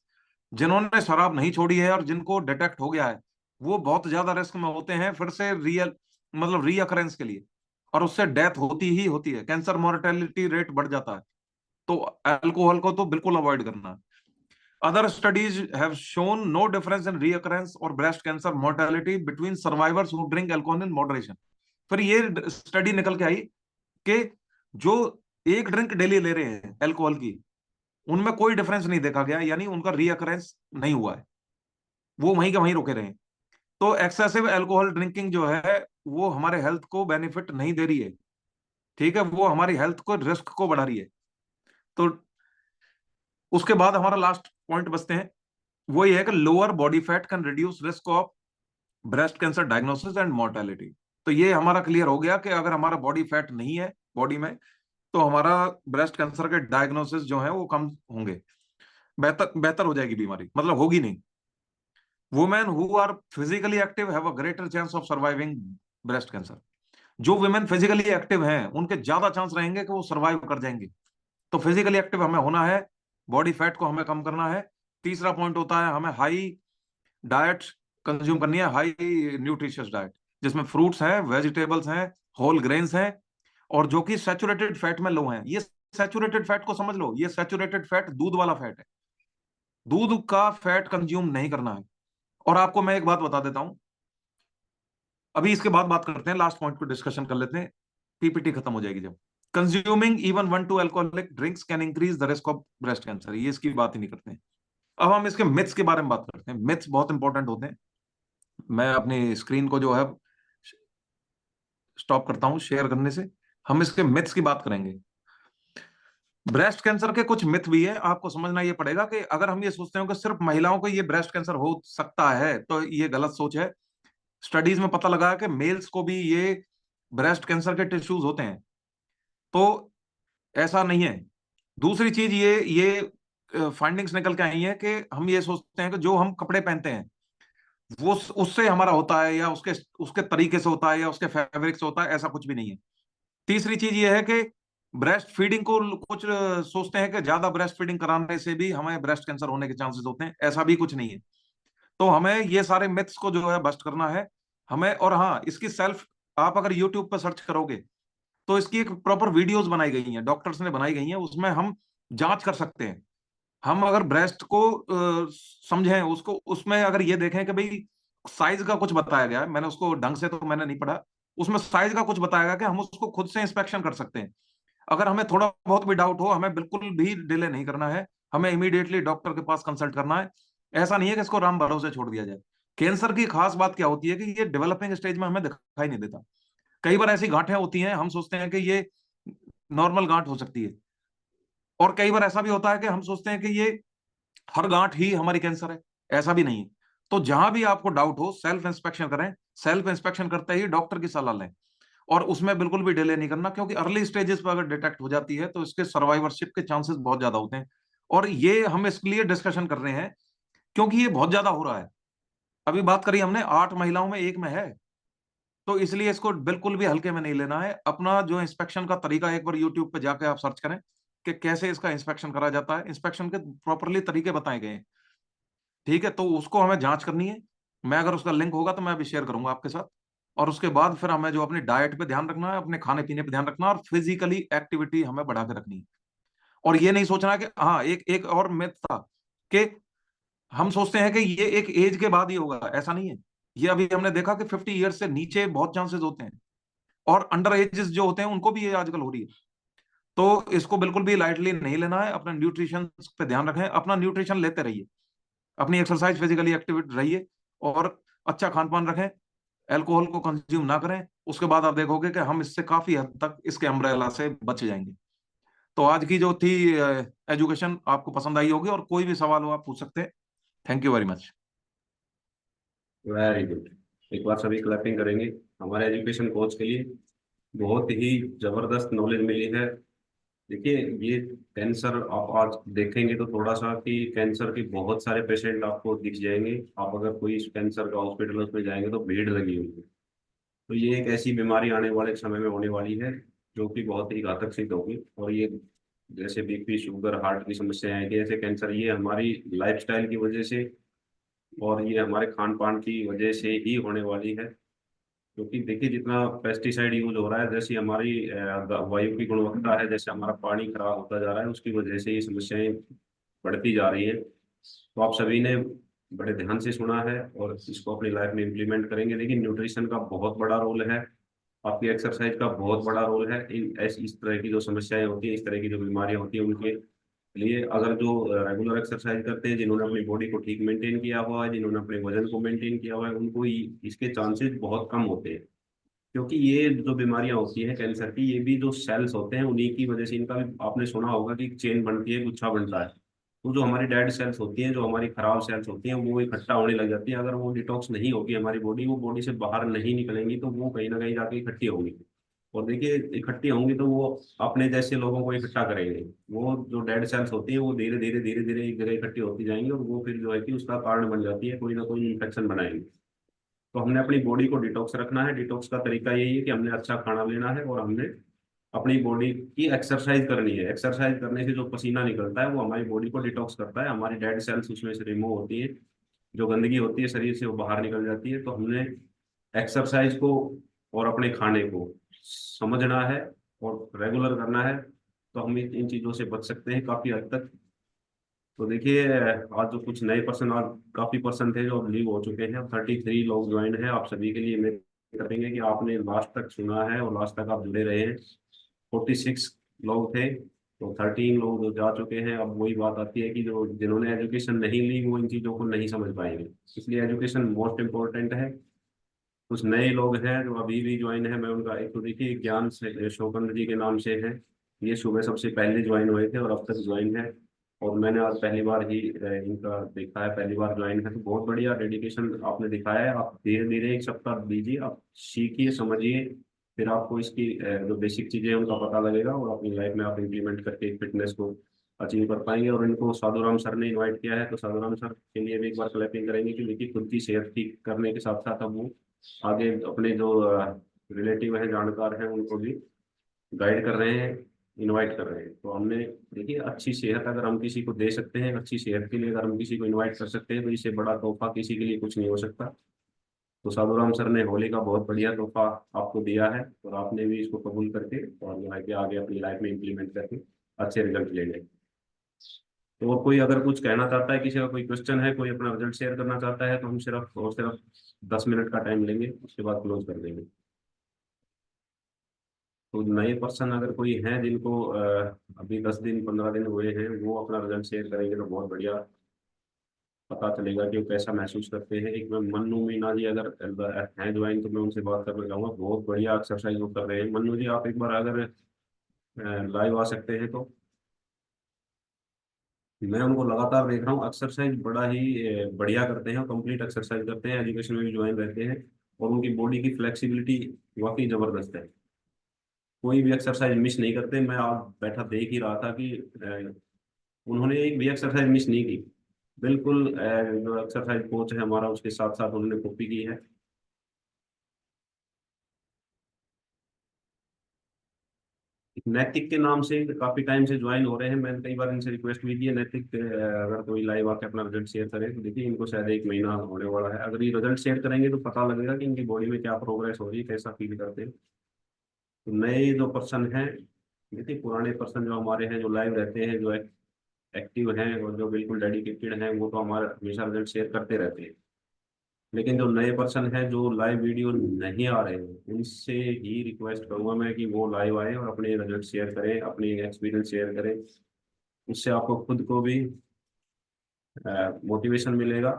जिन्होंने शराब नहीं छोड़ी है और जिनको डिटेक्ट हो गया है वो बहुत ज्यादा रिस्क में होते हैं फिर से रियल मतलब रीअकरेंस के लिए। और उससे डेथ होती ही होती है, कैंसर मोर्टेलिटी रेट बढ़ जाता है। तो अल्कोहल को तो बिल्कुल अवॉइड करना है। Other studies have shown no difference in reoccurrence or breast cancer mortality between survivors who drink alcohol in moderation. फिर ये स्टडी निकल के आई कि जो एक ड्रिंक डेली ले रहे हैं अल्कोहल की, उनमें कोई डिफरेंस नहीं देखा गया, यानी उनका रीअकरेंस नहीं हुआ है, वो वहीं के वहीं रुके रहे हैं। तो एक्सेसिव अल्कोहल ड्रिंकिंग जो है वो हमारे हेल्थ को बेनिफिट नहीं दे रही है, ठीक है, वो हमारी हेल्थ को रिस्क को बढ़ा रही है। तो उसके बाद हमारा लास्ट पॉइंट बचते हैं, वो ये है कि lower body fat can reduce risk of breast cancer diagnosis and mortality. तो ये हमारा क्लियर हो गया कि अगर हमारा बॉडी फैट नहीं है बॉडी में, तो हमारा ब्रेस्ट कैंसर के डायग्नोसिस जो है वो कम होंगे, बेहतर बेहतर हो जाएगी बीमारी, मतलब होगी नहीं। Women who are physically active have a greater chance of surviving breast cancer. जो वुमेन फिजिकली एक्टिव हैं उनके ज्यादा चांस रहेंगे कि वो सर्वाइव कर जाएंगे। तो फिजिकली एक्टिव हमें होना है, बॉडी फैट को हमें कम करना है। तीसरा पॉइंट होता है हमें हाई डाइट कंज्यूम करनी है, हाई न्यूट्रिशियस डाइट, जिसमें फ्रूट्स हैं, वेजिटेबल्स हैं, होल ग्रेन्स हैं, और जो कि सैचुरेटेड फैट में लो हैं। ये सैचुरेटेड फैट को समझ लो, ये सैचुरेटेड फैट दूध वाला फैट है, दूध का फैट कंज्यूम नहीं करना है। और आपको मैं एक बात बता देता हूं, अभी इसके बाद बात करते हैं, लास्ट पॉइंट को डिस्कशन कर लेते हैं, पीपीटी खत्म हो जाएगी जब। Consuming even 1 to alcoholic drinks can increase the risk of breast cancer, ये इसकी बात ही नहीं करते हैं। अब हम इसके मिथ्स के बारे में बात करते हैं। मिथ्स बहुत इंपॉर्टेंट होते हैं। मैं अपनी स्क्रीन को जो है स्टॉप करता हूं शेयर करने से, हम इसके मिथ्स की बात करेंगे। ब्रेस्ट कैंसर के कुछ मिथ भी है, आपको समझना ये पड़ेगा कि अगर हम ये सोचते हो कि सिर्फ महिलाओं को ये ब्रेस्ट कैंसर हो सकता है, तो ये गलत सोच है। स्टडीज में पता लगा है कि मेल्स को भी ये ब्रेस्ट कैंसर के टिश्यूज होते हैं, तो ऐसा नहीं है। दूसरी चीज ये फाइंडिंग्स निकल के आई है कि हम ये सोचते हैं कि जो हम कपड़े पहनते हैं वो उससे हमारा होता है, या उसके उसके तरीके से होता है, या उसके फैब्रिक से होता है, ऐसा कुछ भी नहीं है। तीसरी चीज ये है कि ब्रेस्ट फीडिंग को कुछ सोचते हैं कि ज्यादा ब्रेस्ट फीडिंग कराने से भी हमें ब्रेस्ट कैंसर होने के चांसेस होते हैं, ऐसा भी कुछ नहीं है। तो हमें ये सारे मिथ्स को जो है बस्ट करना है हमें। और हाँ, इसकी सेल्फ आप अगर यूट्यूब पर सर्च करोगे तो इसकी एक प्रॉपर वीडियोस बनाई गई हैं, डॉक्टर्स ने बनाई गई हैं, उसमें हम जांच कर सकते हैं। हम अगर ब्रेस्ट को समझें उसको, उसमें अगर ये देखें कि भाई साइज का कुछ बताया गया है, मैंने उसको ढंग से तो मैंने नहीं पढ़ा, उसमें साइज का कुछ बताया गया कि हम उसको खुद से इंस्पेक्शन कर सकते हैं। अगर हमें थोड़ा बहुत भी डाउट हो, हमें बिल्कुल भी डिले नहीं करना है, हमें इमीडिएटली डॉक्टर के पास कंसल्ट करना है। ऐसा नहीं है कि इसको राम भरोसे छोड़ दिया जाए। कैंसर की खास बात क्या होती है कि ये डेवलपिंग स्टेज में हमें दिखाई नहीं देता। कई बार ऐसी गांठें होती हैं, हम सोचते हैं कि ये नॉर्मल गांठ हो सकती है, और कई बार ऐसा भी होता है कि हम सोचते हैं कि ये हर गांठ ही हमारी कैंसर है, ऐसा भी नहीं है। तो जहां भी आपको डाउट हो सेल्फ इंस्पेक्शन करें, सेल्फ इंस्पेक्शन करते ही डॉक्टर की सलाह लें, और उसमें बिल्कुल भी डिले नहीं करना, क्योंकि अर्ली स्टेजेस पर अगर डिटेक्ट हो जाती है तो इसके सर्वाइवरशिप के चांसेस बहुत ज्यादा होते हैं। और ये हम इसलिए डिस्कशन कर रहे हैं क्योंकि ये बहुत ज्यादा हो रहा है। अभी बात करी हमने 8 महिलाओं में एक में है, तो इसलिए इसको बिल्कुल भी हल्के में नहीं लेना है। अपना जो इंस्पेक्शन का तरीका एक बार यूट्यूब पे जाके आप सर्च करें कि कैसे इसका इंस्पेक्शन करा जाता है, इंस्पेक्शन के प्रॉपरली तरीके बताए गए हैं, ठीक है। तो उसको हमें जांच करनी है। मैं अगर उसका लिंक होगा तो मैं अभी शेयर करूंगा आपके साथ। और उसके बाद फिर हमें जो अपनी डाइट पे ध्यान रखना है, अपने खाने पीने पे ध्यान रखना है, और फिजिकली एक्टिविटी हमें बढ़ा के रखनी है। और ये नहीं सोचना कि हाँ, एक एक और मिथ था कि हम सोचते हैं कि ये एक एज के बाद ही होगा, ऐसा नहीं है। ये अभी हमने देखा कि 50 ईयर्स से नीचे बहुत चांसेस होते हैं, और अंडर एजेस जो होते हैं उनको भी ये आजकल हो रही है। तो इसको बिल्कुल भी लाइटली नहीं लेना है। अपना न्यूट्रिशन पे ध्यान रखें, अपना न्यूट्रिशन लेते रहिए, अपनी एक्सरसाइज फिजिकली एक्टिव रहिए, और अच्छा खान पान रखें, अल्कोहल को कंज्यूम ना करें। उसके बाद आप देखोगे कि हम इससे काफी हद तक इसके अम्ब्रेला से बच जाएंगे। तो आज की जो थी एजुकेशन आपको पसंद आई होगी, और कोई भी सवाल हो आप पूछ सकते हैं। Thank you very much. Very good. एक बार सभी क्लैपिंग करेंगे हमारे एजुकेशन कोच के लिए। बहुत ही जबरदस्त नॉलेज मिली है। देखिए, ये कैंसर आप आज देखेंगे तो थोड़ा सा कि कैंसर के बहुत सारे पेशेंट आपको दिख जाएंगे। आप अगर कोई कैंसर का हॉस्पिटल उसमें जाएंगे तो भीड़ लगी हुई है। तो ये एक ऐसी बीमारी आने वाले समय में होने वाली है जो कि बहुत ही घातक सिद्ध होगी। और ये जैसे बीपी, शुगर, हार्ट की समस्याएं हैं, कि ऐसे कैंसर, ये हमारी लाइफस्टाइल की वजह से और ये हमारे खान पान की वजह से ही होने वाली है। क्योंकि देखिए जितना पेस्टिसाइड यूज हो रहा है, जैसी हमारी वायु की गुणवत्ता है, जैसे हमारा पानी खराब होता जा रहा है, उसकी वजह से ये समस्याएं बढ़ती जा रही हैं। तो आप सभी ने बड़े ध्यान से सुना है और इसको अपनी लाइफ में इम्प्लीमेंट करेंगे। लेकिन न्यूट्रिशन का बहुत बड़ा रोल है, आपकी एक्सरसाइज का बहुत बड़ा रोल है इन इस तरह की जो समस्याएं होती हैं, इस तरह की जो बीमारियां होती हैं उनके लिए। अगर जो रेगुलर एक्सरसाइज करते हैं, जिन्होंने अपनी बॉडी को ठीक मेंटेन किया हुआ है, जिन्होंने अपने वजन को मेंटेन किया हुआ है, उनको इसके चांसेस बहुत कम होते हैं। क्योंकि ये जो बीमारियां होती हैं कैंसर की, ये भी जो सेल्स होते हैं उन्हीं की वजह से, इनका भी आपने सुना होगा कि चेन बनती है, गुच्छा बनता है। तो जो हमारी डेड सेल्स होती हैं, जो हमारी खराब सेल्स होती हैं, वो इकट्ठा होने लग जाती है। अगर वो डिटॉक्स नहीं होगी हमारी बॉडी, वो बॉडी से बाहर नहीं निकलेंगी, तो वो कहीं ना कहीं जाके इकट्ठी होंगी। और देखिए इकट्ठी होंगी तो वो अपने जैसे लोगों को इकट्ठा करेंगे। वो जो डेड सेल्स होती है वो धीरे धीरे धीरे धीरे एक जगह इकट्ठी होती जाएंगी, और वो फिर जो है कि उसका कारण बन जाती है, कोई ना कोई इन्फेक्शन बनाएंगे। तो हमने अपनी बॉडी को डिटॉक्स रखना है। डिटॉक्स का तरीका यही है कि हमने अच्छा खाना लेना है, और हमने अपनी बॉडी की एक्सरसाइज करनी है। एक्सरसाइज करने से जो पसीना निकलता है वो हमारी बॉडी को डिटॉक्स करता है, हमारी डेड सेल्स उसमें से रिमूव होती है, जो गंदगी होती है शरीर से वो बाहर निकल जाती है। तो हमने एक्सरसाइज को और अपने खाने को समझना है और रेगुलर करना है, तो हम इन चीज़ों से बच सकते हैं काफ़ी हद तक। तो देखिए आज जो कुछ नए पर्सन, आज काफ़ी पर्सन थे जो अब लीव हो चुके हैं, 33 लोग ज्वाइन हैं। आप सभी के लिए मैं करेंगे कि आपने लास्ट तक सुना है और लास्ट तक आप जुड़े रहे हैं। 46 लोग थे, तो 13 लोग जो जा चुके हैं। अब वही बात आती है कि जो जिन्होंने एजुकेशन नहीं ली वो इन चीज़ों को नहीं समझ पाएंगे, इसलिए एजुकेशन मोस्ट इम्पोर्टेंट है। कुछ नए लोग हैं जो अभी भी ज्वाइन है, मैं उनका एक तो देखिए ज्ञान से शोकंद जी के नाम से है। ये सुबह सबसे पहले ज्वाइन हुए थे और अब तक ज्वाइन है, और मैंने आज पहली बार ही इनका देखा है, पहली बार ज्वाइन है। तो बहुत बढ़िया डेडिकेशन आपने दिखाया है। आप धीरे धीरे एक सप्ताह दीजिए, आप सीखिए समझिए, फिर आपको इसकी जो बेसिक चीजें हैं उनका पता लगेगा, और अपनी लाइफ में आप इम्प्लीमेंट करके फिटनेस को अचीव कर पाएंगे। और इनको साधुराम सर ने इनवाइट किया है, तो साधुराम सर के लिए भी एक बार क्लैपिंग करेंगे कि देखिए खुद की सेहत ठीक करने के साथ साथ अब वो आगे अपने जो रिलेटिव हैं, जानकार हैं, उनको भी गाइड कर रहे हैं, इनवाइट कर रहे हैं। तो हमने देखिए अच्छी सेहत अगर हम किसी को दे सकते हैं, अच्छी सेहत के लिए अगर हम किसी को इनवाइट कर सकते हैं, तो इससे बड़ा तोहफा किसी के लिए कुछ नहीं हो सकता। तो साधुराम सर ने होली का बहुत बढ़िया तोहफा आपको दिया है, और आपने भी इसको कबूल करके और जो है कि आगे अपनी लाइफ में इम्प्लीमेंट करके अच्छे रिजल्ट लेंगे। तो और कोई अगर कुछ कहना चाहता है, किसी का कोई क्वेश्चन है, कोई अपना रिजल्ट शेयर करना चाहता है, तो हम सिर्फ और सिर्फ 10 मिनट का टाइम लेंगे, उसके बाद क्लोज कर देंगे। तो नए पर्सन अगर कोई हैं जिनको अभी 10 दिन 15 दिन हुए हैं, वो अपना रिजल्ट शेयर करेंगे तो बहुत बढ़िया पता चलेगा कि वो कैसा महसूस करते हैं। एक मैं मन्नू मीना जी अगर हैं ज्वाइन, तो मैं उनसे बात करना चाहूँगा। बहुत बढ़िया एक्सरसाइज वो कर रहे हैं। मन्नू जी आप एक बार अगर लाइव आ सकते हैं तो। मैं उनको लगातार देख रहा हूँ, एक्सरसाइज बड़ा ही बढ़िया करते हैं, कंप्लीट एक्सरसाइज करते हैं, एजुकेशन में भी ज्वाइन रहते हैं, और उनकी बॉडी की फ्लेक्सिबिलिटी वाकई जबरदस्त है। कोई भी एक्सरसाइज मिस नहीं करते। मैं आज बैठा देख ही रहा था कि उन्होंने एक भी एक्सरसाइज मिस नहीं की। बिल्कुल जो एक्सरसाइज कोच है हमारा, उसके साथ साथ उन्होंने कॉपी की है। नैतिक के नाम से काफी टाइम से ज्वाइन हो रहे हैं, मैंने कई बार इनसे रिक्वेस्ट भी की है, नैतिक अगर कोई लाइव आके अपना रिजल्ट शेयर करे। तो देखिए इनको शायद 1 महीना होने वाला है, अगर ये रिजल्ट शेयर करेंगे तो पता लगेगा कि इनकी बॉडी में क्या प्रोग्रेस हो रही है, कैसा फील करते हैं। तो नए जो पर्सन हैं, देखिए पुराने पर्सन जो हमारे हैं, जो लाइव रहते हैं, जो एक्टिव हैं और जो बिल्कुल डेडिकेटेड हैं, वो तो हमारा हमेशा रिजल्ट शेयर करते रहते हैं। लेकिन जो नए पर्सन है जो लाइव वीडियो नहीं आ रहे हैं, उनसे ही रिक्वेस्ट करूंगा मैं कि वो लाइव आए और अपने रिजल्ट शेयर करें, अपनी एक्सपीरियंस शेयर करें। उससे आपको खुद को भी मोटिवेशन मिलेगा,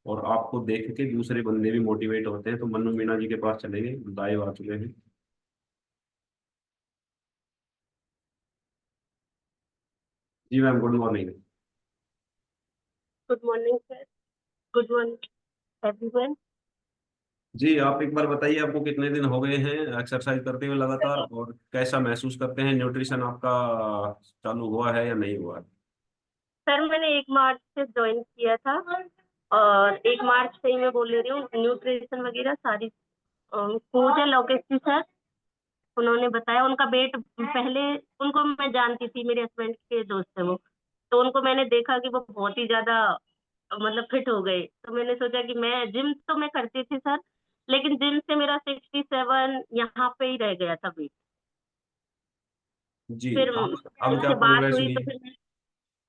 और आपको देख के दूसरे बंदे भी मोटिवेट होते हैं। तो मन्नू मीना जी के पास चलेंगे, लाइव आ चुके हैं। जी ma'am, good morning. Good morning sir. Good morning everyone. जी आप एक बार बताइए, आपको कितने दिन हो गए हैं एक्सरसाइज करते हुए लगातार, और कैसा महसूस करते हैं? न्यूट्रिशन आपका चालू हुआ है या नहीं हुआ है? सर मैंने 1 मार्च से ज्वाइन किया था, और 1 मार्च से ही मैं बोल ले रही हूँ, न्यूट्रिशन वगैरह सारी कोच है लोकेश जी सर, उन्होंने बताया। उनका वेट पहले, उनको मैं जानती थी, मेरे हस्बैंड के दोस्त है वो, तो उनको मैंने देखा कि वो बहुत ही ज्यादा मतलब फिट हो गए। तो मैंने सोचा कि मैं जिम तो मैं करती थी सर, लेकिन जिम से मेरा 67 यहाँ पे ही रह गया था वेट। जी, फिर अब क्या उससे बात प्रोग्रेस हुई हुई तो है? फिर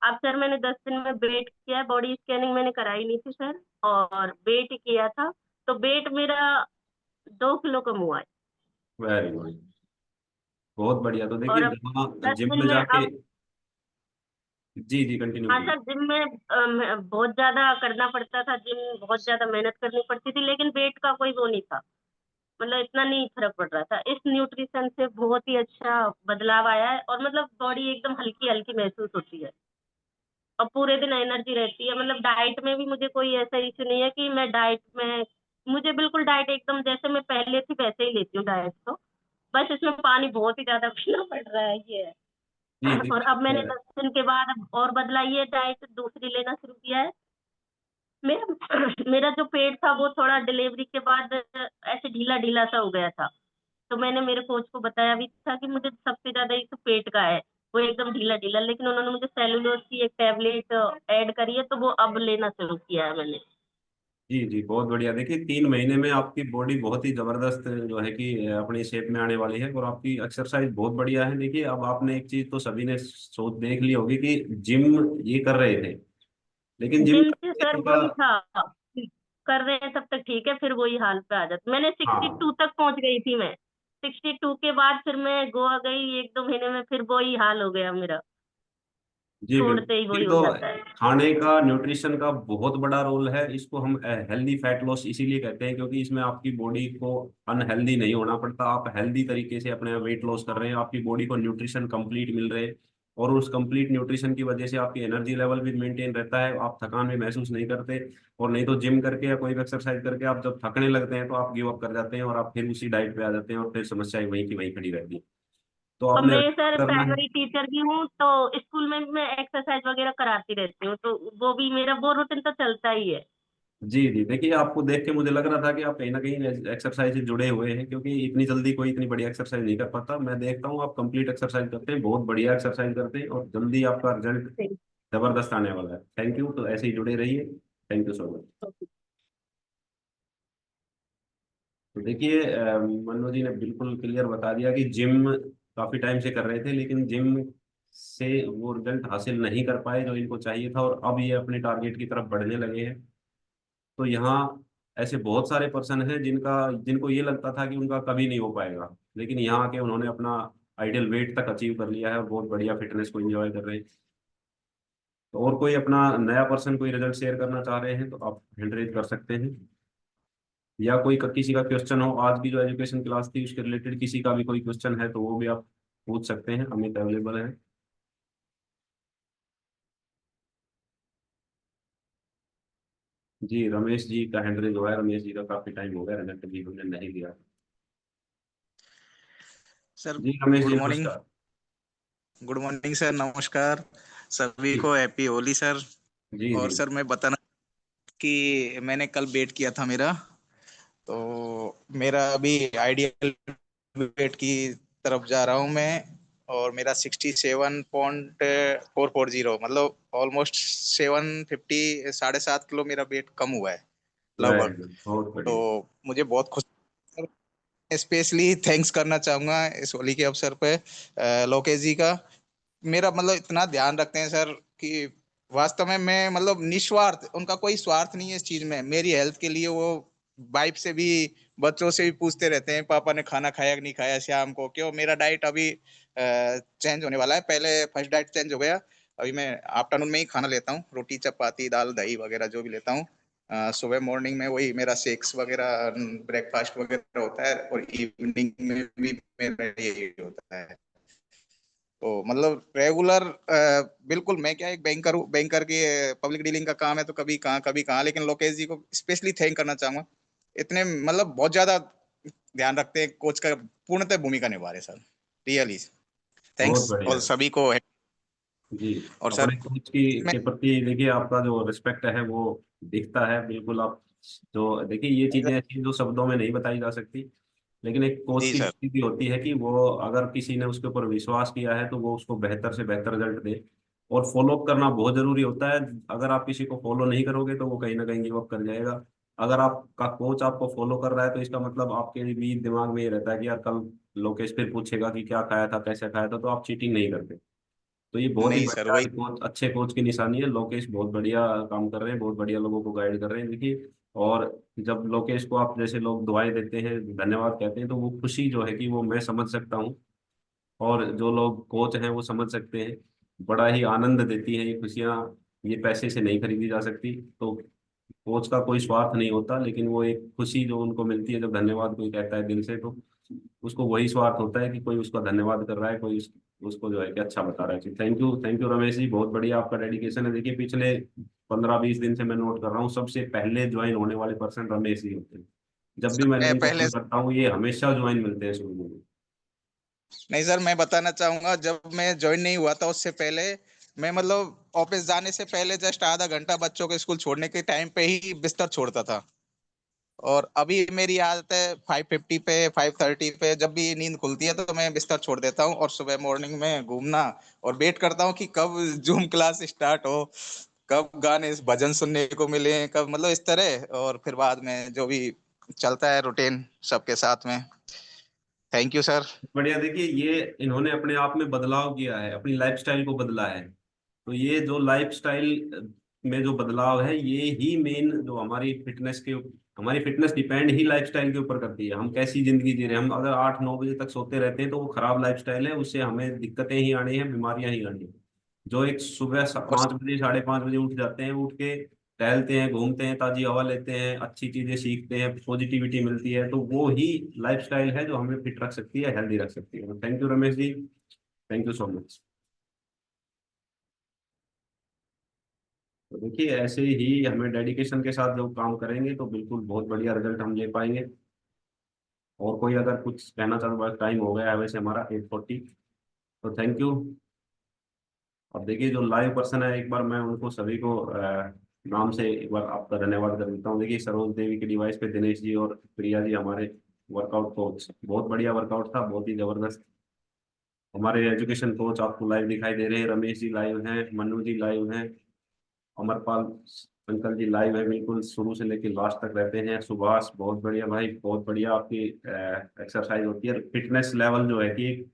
अब सर मैंने 10 दिन में वेट किया है, बॉडी स्कैनिंग मैंने कराई नहीं थी सर, और वेट किया था, तो वेट मेरा 2 किलो कम हुआ है। वेरी गुड, बहुत बढ़िया। तो और देखिए अब जहाँ दस जिम दिन में में जाके, अब जी जी कंटिन्यू हाँ कीजिए। सर, जिम में बहुत ज्यादा करना पड़ता था, जिम बहुत ज्यादा मेहनत करनी पड़ती थी, लेकिन वेट का कोई वो नहीं था, मतलब इतना नहीं फर्क पड़ रहा था। इस न्यूट्रिशन से बहुत ही अच्छा बदलाव आया है, और मतलब बॉडी एकदम हल्की हल्की महसूस होती है, और पूरे दिन एनर्जी रहती है। मतलब डाइट में भी मुझे कोई ऐसा इश्यू नहीं है कि मैं डाइट में, मुझे बिल्कुल डाइट एकदम जैसे मैं पहले थी वैसे ही लेती हूँ डाइट तो, बस इसमें पानी बहुत ही ज्यादा पीना पड़ रहा है, ये जी है। और अब मैंने देखिए 10 दिन के बाद अब और बदला, ये डाइट दूसरी लेना शुरू किया है। मेरा मेरा जो पेट था वो थोड़ा डिलीवरी के बाद ऐसे ढीला ढीला सा हो गया था, तो मैंने मेरे कोच को बताया भी था कि मुझे सबसे ज्यादा एक तो पेट का है, वो एकदम ढीला ढीला, लेकिन उन्होंने मुझे सेलुलोज की एक टेबलेट ऐड करी है, तो वो अब लेना शुरू किया है मैंने। जी जी, बहुत बढ़िया। देखिए 3 महीने में आपकी बॉडी बहुत ही जबरदस्त जो है कि अपनी शेप में आने वाली है, और आपकी एक्सरसाइज बहुत बढ़िया है। देखिए अब आपने एक चीज तो सभी ने सोच देख ली होगी कि जिम ये कर रहे थे, लेकिन जिम जिम से सर करने का, वही था, कर रहे हैं तब तक ठीक है, फिर वही हाल पे आ जाता। मैंने सिक्सटी हाँ टू तक पहुंच गई थी मैं, 62 के बाद फिर मैं गोवा गई 1-2 महीने में, फिर वही हाल हो गया मेरा, जी छोड़ते ही बिल्कुल। वही ये हो तो जाता है। खाने का, न्यूट्रिशन का बहुत बड़ा रोल है। इसको हम हेल्दी फैट लॉस इसीलिए कहते हैं, क्योंकि इसमें आपकी बॉडी को अनहेल्दी नहीं होना पड़ता। आप हेल्दी तरीके से अपने वेट लॉस कर रहे हैं, आपकी बॉडी को न्यूट्रिशन कंप्लीट मिल रहे हैं, और उस कंप्लीट न्यूट्रिशन की वजह से आपकी एनर्जी लेवल भी मेंटेन रहता है, आप थकान भी महसूस नहीं करते। और नहीं तो जिम करके या कोई भी एक्सरसाइज करके आप जब थकने लगते हैं तो आप गिव अप कर जाते हैं, और आप फिर उसी डाइट पे आ जाते हैं, और फिर समस्याएं वहीं की वहीं खड़ी रहती है। तो और आपने मैं सर करना है। प्राइमरी टीचर भी हूँ, तो स्कूल में भी मैं एक्सरसाइज वगैरह कराती रहती हूँ, तो वो भी मेरा वो रूटीन तो चलता ही है। जी जी, देखिए आपको देख के मुझे लग रहा था कि आप कहीं ना कहीं एक्सरसाइज से जुड़े हुए हैं, क्योंकि इतनी जल्दी कोई इतनी बढ़िया एक्सरसाइज नहीं कर पाता। मैं देखता हूँ आप कंप्लीट एक्सरसाइज करते हैं, बहुत बढ़िया एक्सरसाइज करते हैं, और जल्दी आपका रिजल्ट जबरदस्त आने वाला है। थैंक यू, तो ऐसे ही जुड़े रहिए। Thank you so much. तो देखिए मनु जी ने बिल्कुल क्लियर बता दिया कि जिम काफी टाइम से कर रहे थे, लेकिन जिम से वो रिजल्ट हासिल नहीं कर पाए जो इनको चाहिए था, और अब ये अपने टारगेट की तरफ बढ़ने लगे हैं। तो यहाँ ऐसे बहुत सारे पर्सन हैं जिनका जिनको ये लगता था कि उनका कभी नहीं हो पाएगा, लेकिन यहाँ आके उन्होंने अपना आइडियल वेट तक अचीव कर लिया है, और बहुत बढ़िया फिटनेस को एंजॉय कर रहे हैं। तो और कोई अपना नया पर्सन कोई रिजल्ट शेयर करना चाह रहे हैं तो आप हैंड रेज कर सकते हैं, या कोई किसी का क्वेश्चन हो आज की जो एजुकेशन क्लास थी उसके रिलेटेड, किसी का भी कोई क्वेश्चन है तो वो भी आप पूछ सकते हैं, अमित अवेलेबल है। जी रमेश जी का हैंड रेज हुआ है। रमेश जी का काफी टाइम हो गया, रिजल्ट भी हमने नहीं दिया। सर जी रमेश गुड जी मॉर्निंग। नमस्कार। गुड मॉर्निंग सर, नमस्कार सभी जी को, हैप्पी होली सर। जी जी और सर मैं बताना कि मैंने कल वेट किया था मेरा, तो मेरा अभी आइडियल वेट की तरफ जा रहा हूँ मैं, और मेरा 67.440, मतलब ऑलमोस्ट 750, 7.5 किलो मेरा वेट कम हुआ है वेरी लगभग। गुड, बहुत तो बढ़िया। मुझे बहुत खुशी, स्पेशली थैंक्स करना चाहूंगा इस होली के अवसर पे लोकेश जी का। मेरा मतलब इतना ध्यान रखते हैं सर कि वास्तव में मैं मतलब निस्वार्थ, उनका कोई स्वार्थ नहीं है इस चीज में, मेरी हेल्थ के लिए वो वाइफ से भी, बच्चों से भी पूछते रहते हैं पापा ने खाना खाया कि नहीं खाया शाम को। क्यों, मेरा डाइट अभी चेंज होने वाला है, पहले फर्स्ट डाइट चेंज हो गया। अभी मैं आफ्टरनून में ही खाना लेता हूँ, रोटी चपाती दाल दही वगैरह जो भी लेता हूँ। सुबह मॉर्निंग में वही मेरा शेक्स वगैरह ब्रेकफास्ट वगैरह होता है, और इवनिंग में भी मेरा यही होता है। तो मतलब रेगुलर, बिल्कुल। मैं क्या एक बैंकर हूँ, बैंकर की पब्लिक डीलिंग का काम है, तो कभी कहाँ, लेकिन लोकेश जी को स्पेशली थैंक करना चाहूंगा। इतने मतलब बहुत ज्यादा ध्यान रखते हैं, कोच का पूर्णतः भूमिका निभा रहे सर, रियली बहुत थैंक्स बढ़िया। और सभी को। जी, और सर अपने कोच की मैं, के प्रति देखिए आपका जो रिस्पेक्ट है वो दिखता है बिल्कुल। आप जो देखिए ये चीजें ऐसी जो शब्दों में नहीं बताई जा सकती, लेकिन एक कोच जी की सर, ड्यूटी भी होती है कि वो अगर किसी ने उसके ऊपर विश्वास किया है तो वो उसको बेहतर से बेहतर रिजल्ट दे। और फॉलो अप करना बहुत जरूरी होता है। अगर आप किसी को फॉलो नहीं करोगे तो वो कहीं ना कहीं गिव अप कर जाएगा। अगर आपका कोच आपको फॉलो कर रहा है तो इसका मतलब आपके भी दिमाग में ये रहता है कि यार कल लोकेश फिर पूछेगा कि क्या खाया था, कैसे खाया था, तो आप चीटिंग नहीं करते। तो ये बहुत ही नहीं सर, बढ़िया वही। कोच, अच्छे कोच की निशानी है। लोकेश बहुत बढ़िया काम कर रहे हैं, बहुत बढ़िया लोगों को गाइड कर रहे हैं, देखिए। और जब लोकेश को आप जैसे लोग दुआएं देते हैं, धन्यवाद कहते हैं, तो वो खुशी जो है कि वो मैं समझ सकता हूँ, और जो लोग कोच हैं वो समझ सकते हैं। बड़ा ही आनंद देती है ये खुशियाँ, ये पैसे से नहीं खरीदी जा सकती। तो कोच का कोई स्वार्थ नहीं होता, लेकिन वो एक खुशी जो उनको मिलती है जब धन्यवाद कोई कहता है दिल से, तो उसको वही स्वार्थ होता है कि कोई उसका धन्यवाद कर रहा है, कोई उसको जो है कि अच्छा बता रहा है। थैंक यू रमेश जी, बहुत बढ़िया आपका डेडिकेशन है। देखिए पिछले 15-20 दिन से मैं नोट कर रहा हूँ, सबसे पहले ज्वाइन होने वाले पर्सन रमेश जी होते हैं। जब भी सर मैं मैं लिंक पहले, ओपन करता हूँ ये हमेशा ज्वाइन मिलते हैं शुरू में। नहीं सर, मैं बताना चाहूंगा, जब मैं ज्वाइन नहीं हुआ था उससे पहले मैं मतलब ऑफिस जाने से पहले जस्ट आधा घंटा बच्चों को स्कूल छोड़ने के टाइम पे ही बिस्तर छोड़ता था। और अभी मेरी आदत है 5:50 पे, 5:30 पे जब भी नींद खुलती है तो मैं बिस्तर छोड़ देता हूँ और सुबह मॉर्निंग में घूमना और वेट करता हूँ कि कब जूम क्लास स्टार्ट हो, कब गाने भजन सुनने को मिले, कब मतलब इस तरह। और फिर बाद में जो भी चलता है रूटीन सबके साथ में। Thank you sir. बढ़िया, देखिए ये इन्होंने अपने आप में बदलाव किया है, अपनी लाइफस्टाइल को बदला है। तो ये जो लाइफस्टाइल में जो बदलाव है, ये ही मेन जो हमारी फिटनेस डिपेंड ही लाइफस्टाइल के ऊपर करती है। हम कैसी जिंदगी जी रहे हैं, हम अगर 8-9 बजे तक सोते रहते हैं तो वो खराब लाइफस्टाइल है, उससे हमें दिक्कतें ही आनी है, बीमारियां ही आनी है। जो एक सुबह और 5 बजे 5:30 बजे उठ जाते हैं, उठ के टहलते हैं, घूमते हैं, ताजी हवा लेते हैं, अच्छी चीजें सीखते हैं, पॉजिटिविटी मिलती है, तो वो ही लाइफस्टाइल है जो हमें फिट रख सकती है, हेल्दी रख सकती है। Thank you Ramesh ji, thank you so much. तो देखिए ऐसे ही हमें डेडिकेशन के साथ जब काम करेंगे तो बिल्कुल बहुत बढ़िया रिजल्ट हम ले पाएंगे। और कोई अगर कुछ कहना चाहता, बस टाइम हो गया है वैसे हमारा 8:40। तो थैंक यू। अब देखिए जो लाइव पर्सन है, एक बार मैं उनको सभी को नाम से एक बार आपका धन्यवाद कर देता हूँ। देखिए सरोज देवी के डिवाइस पे दिनेश जी और प्रिया जी हमारे वर्कआउट कोच, बहुत बढ़िया वर्कआउट था, बहुत ही जबरदस्त। हमारे एजुकेशन कोच आपको लाइव दिखाई दे रहे हैं, रमेश जी लाइव हैं, मनु जी लाइव हैं, अमरपाल अंकल जी लाइव है, बिल्कुल शुरू से लेकर लास्ट तक रहते हैं। सुभाष बहुत बढ़िया भाई, बहुत बढ़िया आपकी एक्सरसाइज होती है। फिटनेस लेवल जो है कि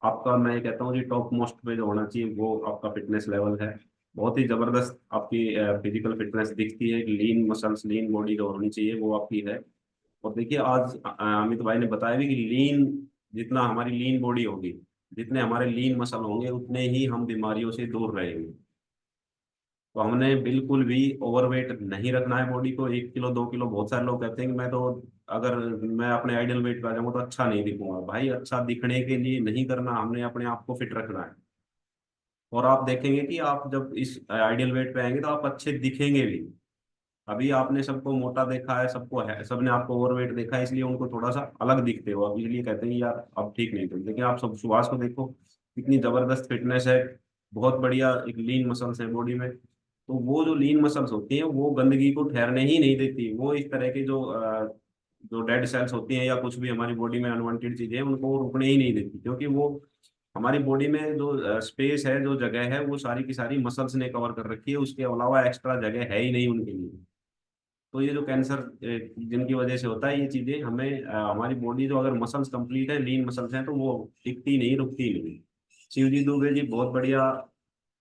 आपका, मैं ये कहता हूँ जी टॉप मोस्ट पे जो होना चाहिए वो आपका फिटनेस लेवल है। बहुत ही जबरदस्त आपकी फिजिकल फिटनेस दिखती है, लीन मसल्स, लीन बॉडी जो होनी चाहिए वो आपकी है। और देखिए आज अमित भाई ने बताया भी कि लीन, जितना हमारी लीन बॉडी होगी, जितने हमारे लीन मसल होंगे, उतने ही हम बीमारियों से दूर रहेंगे। तो हमने बिल्कुल भी ओवरवेट नहीं रखना है बॉडी को। 1 किलो 2 किलो, बहुत सारे लोग कहते हैं कि मैं तो, अगर मैं अपने आइडियल वेट पे आ जाऊंगा तो अच्छा नहीं दिखूंगा। भाई अच्छा दिखने के लिए नहीं करना, हमने अपने आप को फिट रखना है। और आप देखेंगे कि आप जब इस आइडियल वेट पे आएंगे तो आप अच्छे दिखेंगे भी। अभी आपने सबको मोटा देखा है, सबको है, सबने आपको ओवरवेट देखा है, इसलिए उनको थोड़ा सा अलग दिखते हो अब, इसलिए कहते हैं कि यार अब ठीक नहीं थे। लेकिन आप सब सुभाष को देखो, कितनी जबरदस्त फिटनेस है, बहुत बढ़िया एक लीन मसल्स है बॉडी में। तो वो जो लीन मसल्स होती हैं वो गंदगी को ठहरने ही नहीं देती, वो इस तरह के जो डेड सेल्स होती हैं या कुछ भी हमारी बॉडी में अनवांटेड चीजें हैं उनको वो रुकने ही नहीं देती, क्योंकि वो हमारी बॉडी में जो स्पेस है, जो जगह है, वो सारी की सारी मसल्स ने कवर कर रखी है, उसके अलावा एक्स्ट्रा जगह है ही नहीं उनके लिए। तो ये जो कैंसर जिनकी वजह से होता है, ये चीजें हमें हमारी बॉडी जो अगर मसल्स कंप्लीट है, लीन मसल्स हैं, तो वो टिकती नहीं, रुकती नहीं। शिवजी दुबे जी बहुत बढ़िया,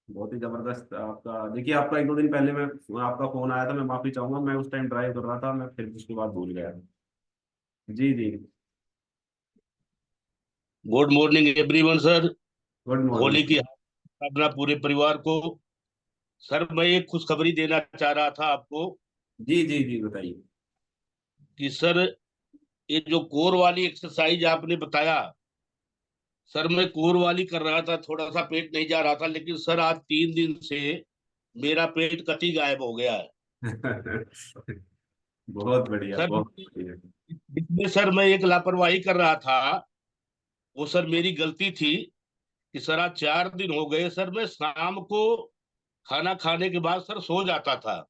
बहुत ही जबरदस्त आपका। देखिए आपका 1-2 दिन पहले मैं, आपका फोन आया था, मैं माफी चाहूंगा, मैं उस टाइम ड्राइव कर रहा था, मैं फिर उसके बाद भूल गया। जी जी। Good morning everyone sir. Good Holi morning. की अपना पूरे परिवार को। सर मैं एक खुशखबरी देना चाह रहा था आपको जी जी जी बताइए। कि सर ये जो कोर वाली एक्सरसाइज आपने बताया, सर मैं कोर वाली कर रहा था, थोड़ा सा पेट नहीं जा रहा था, लेकिन सर आज 3 दिन से मेरा पेट कटी गायब हो गया है। बहुत बढ़िया, सर बहुत बढ़िया। इसमें सर मैं एक लापरवाही कर रहा था, वो सर मेरी गलती थी कि सर आज 4 दिन हो गए सर मैं शाम को खाना खाने के बाद सर सो जाता था।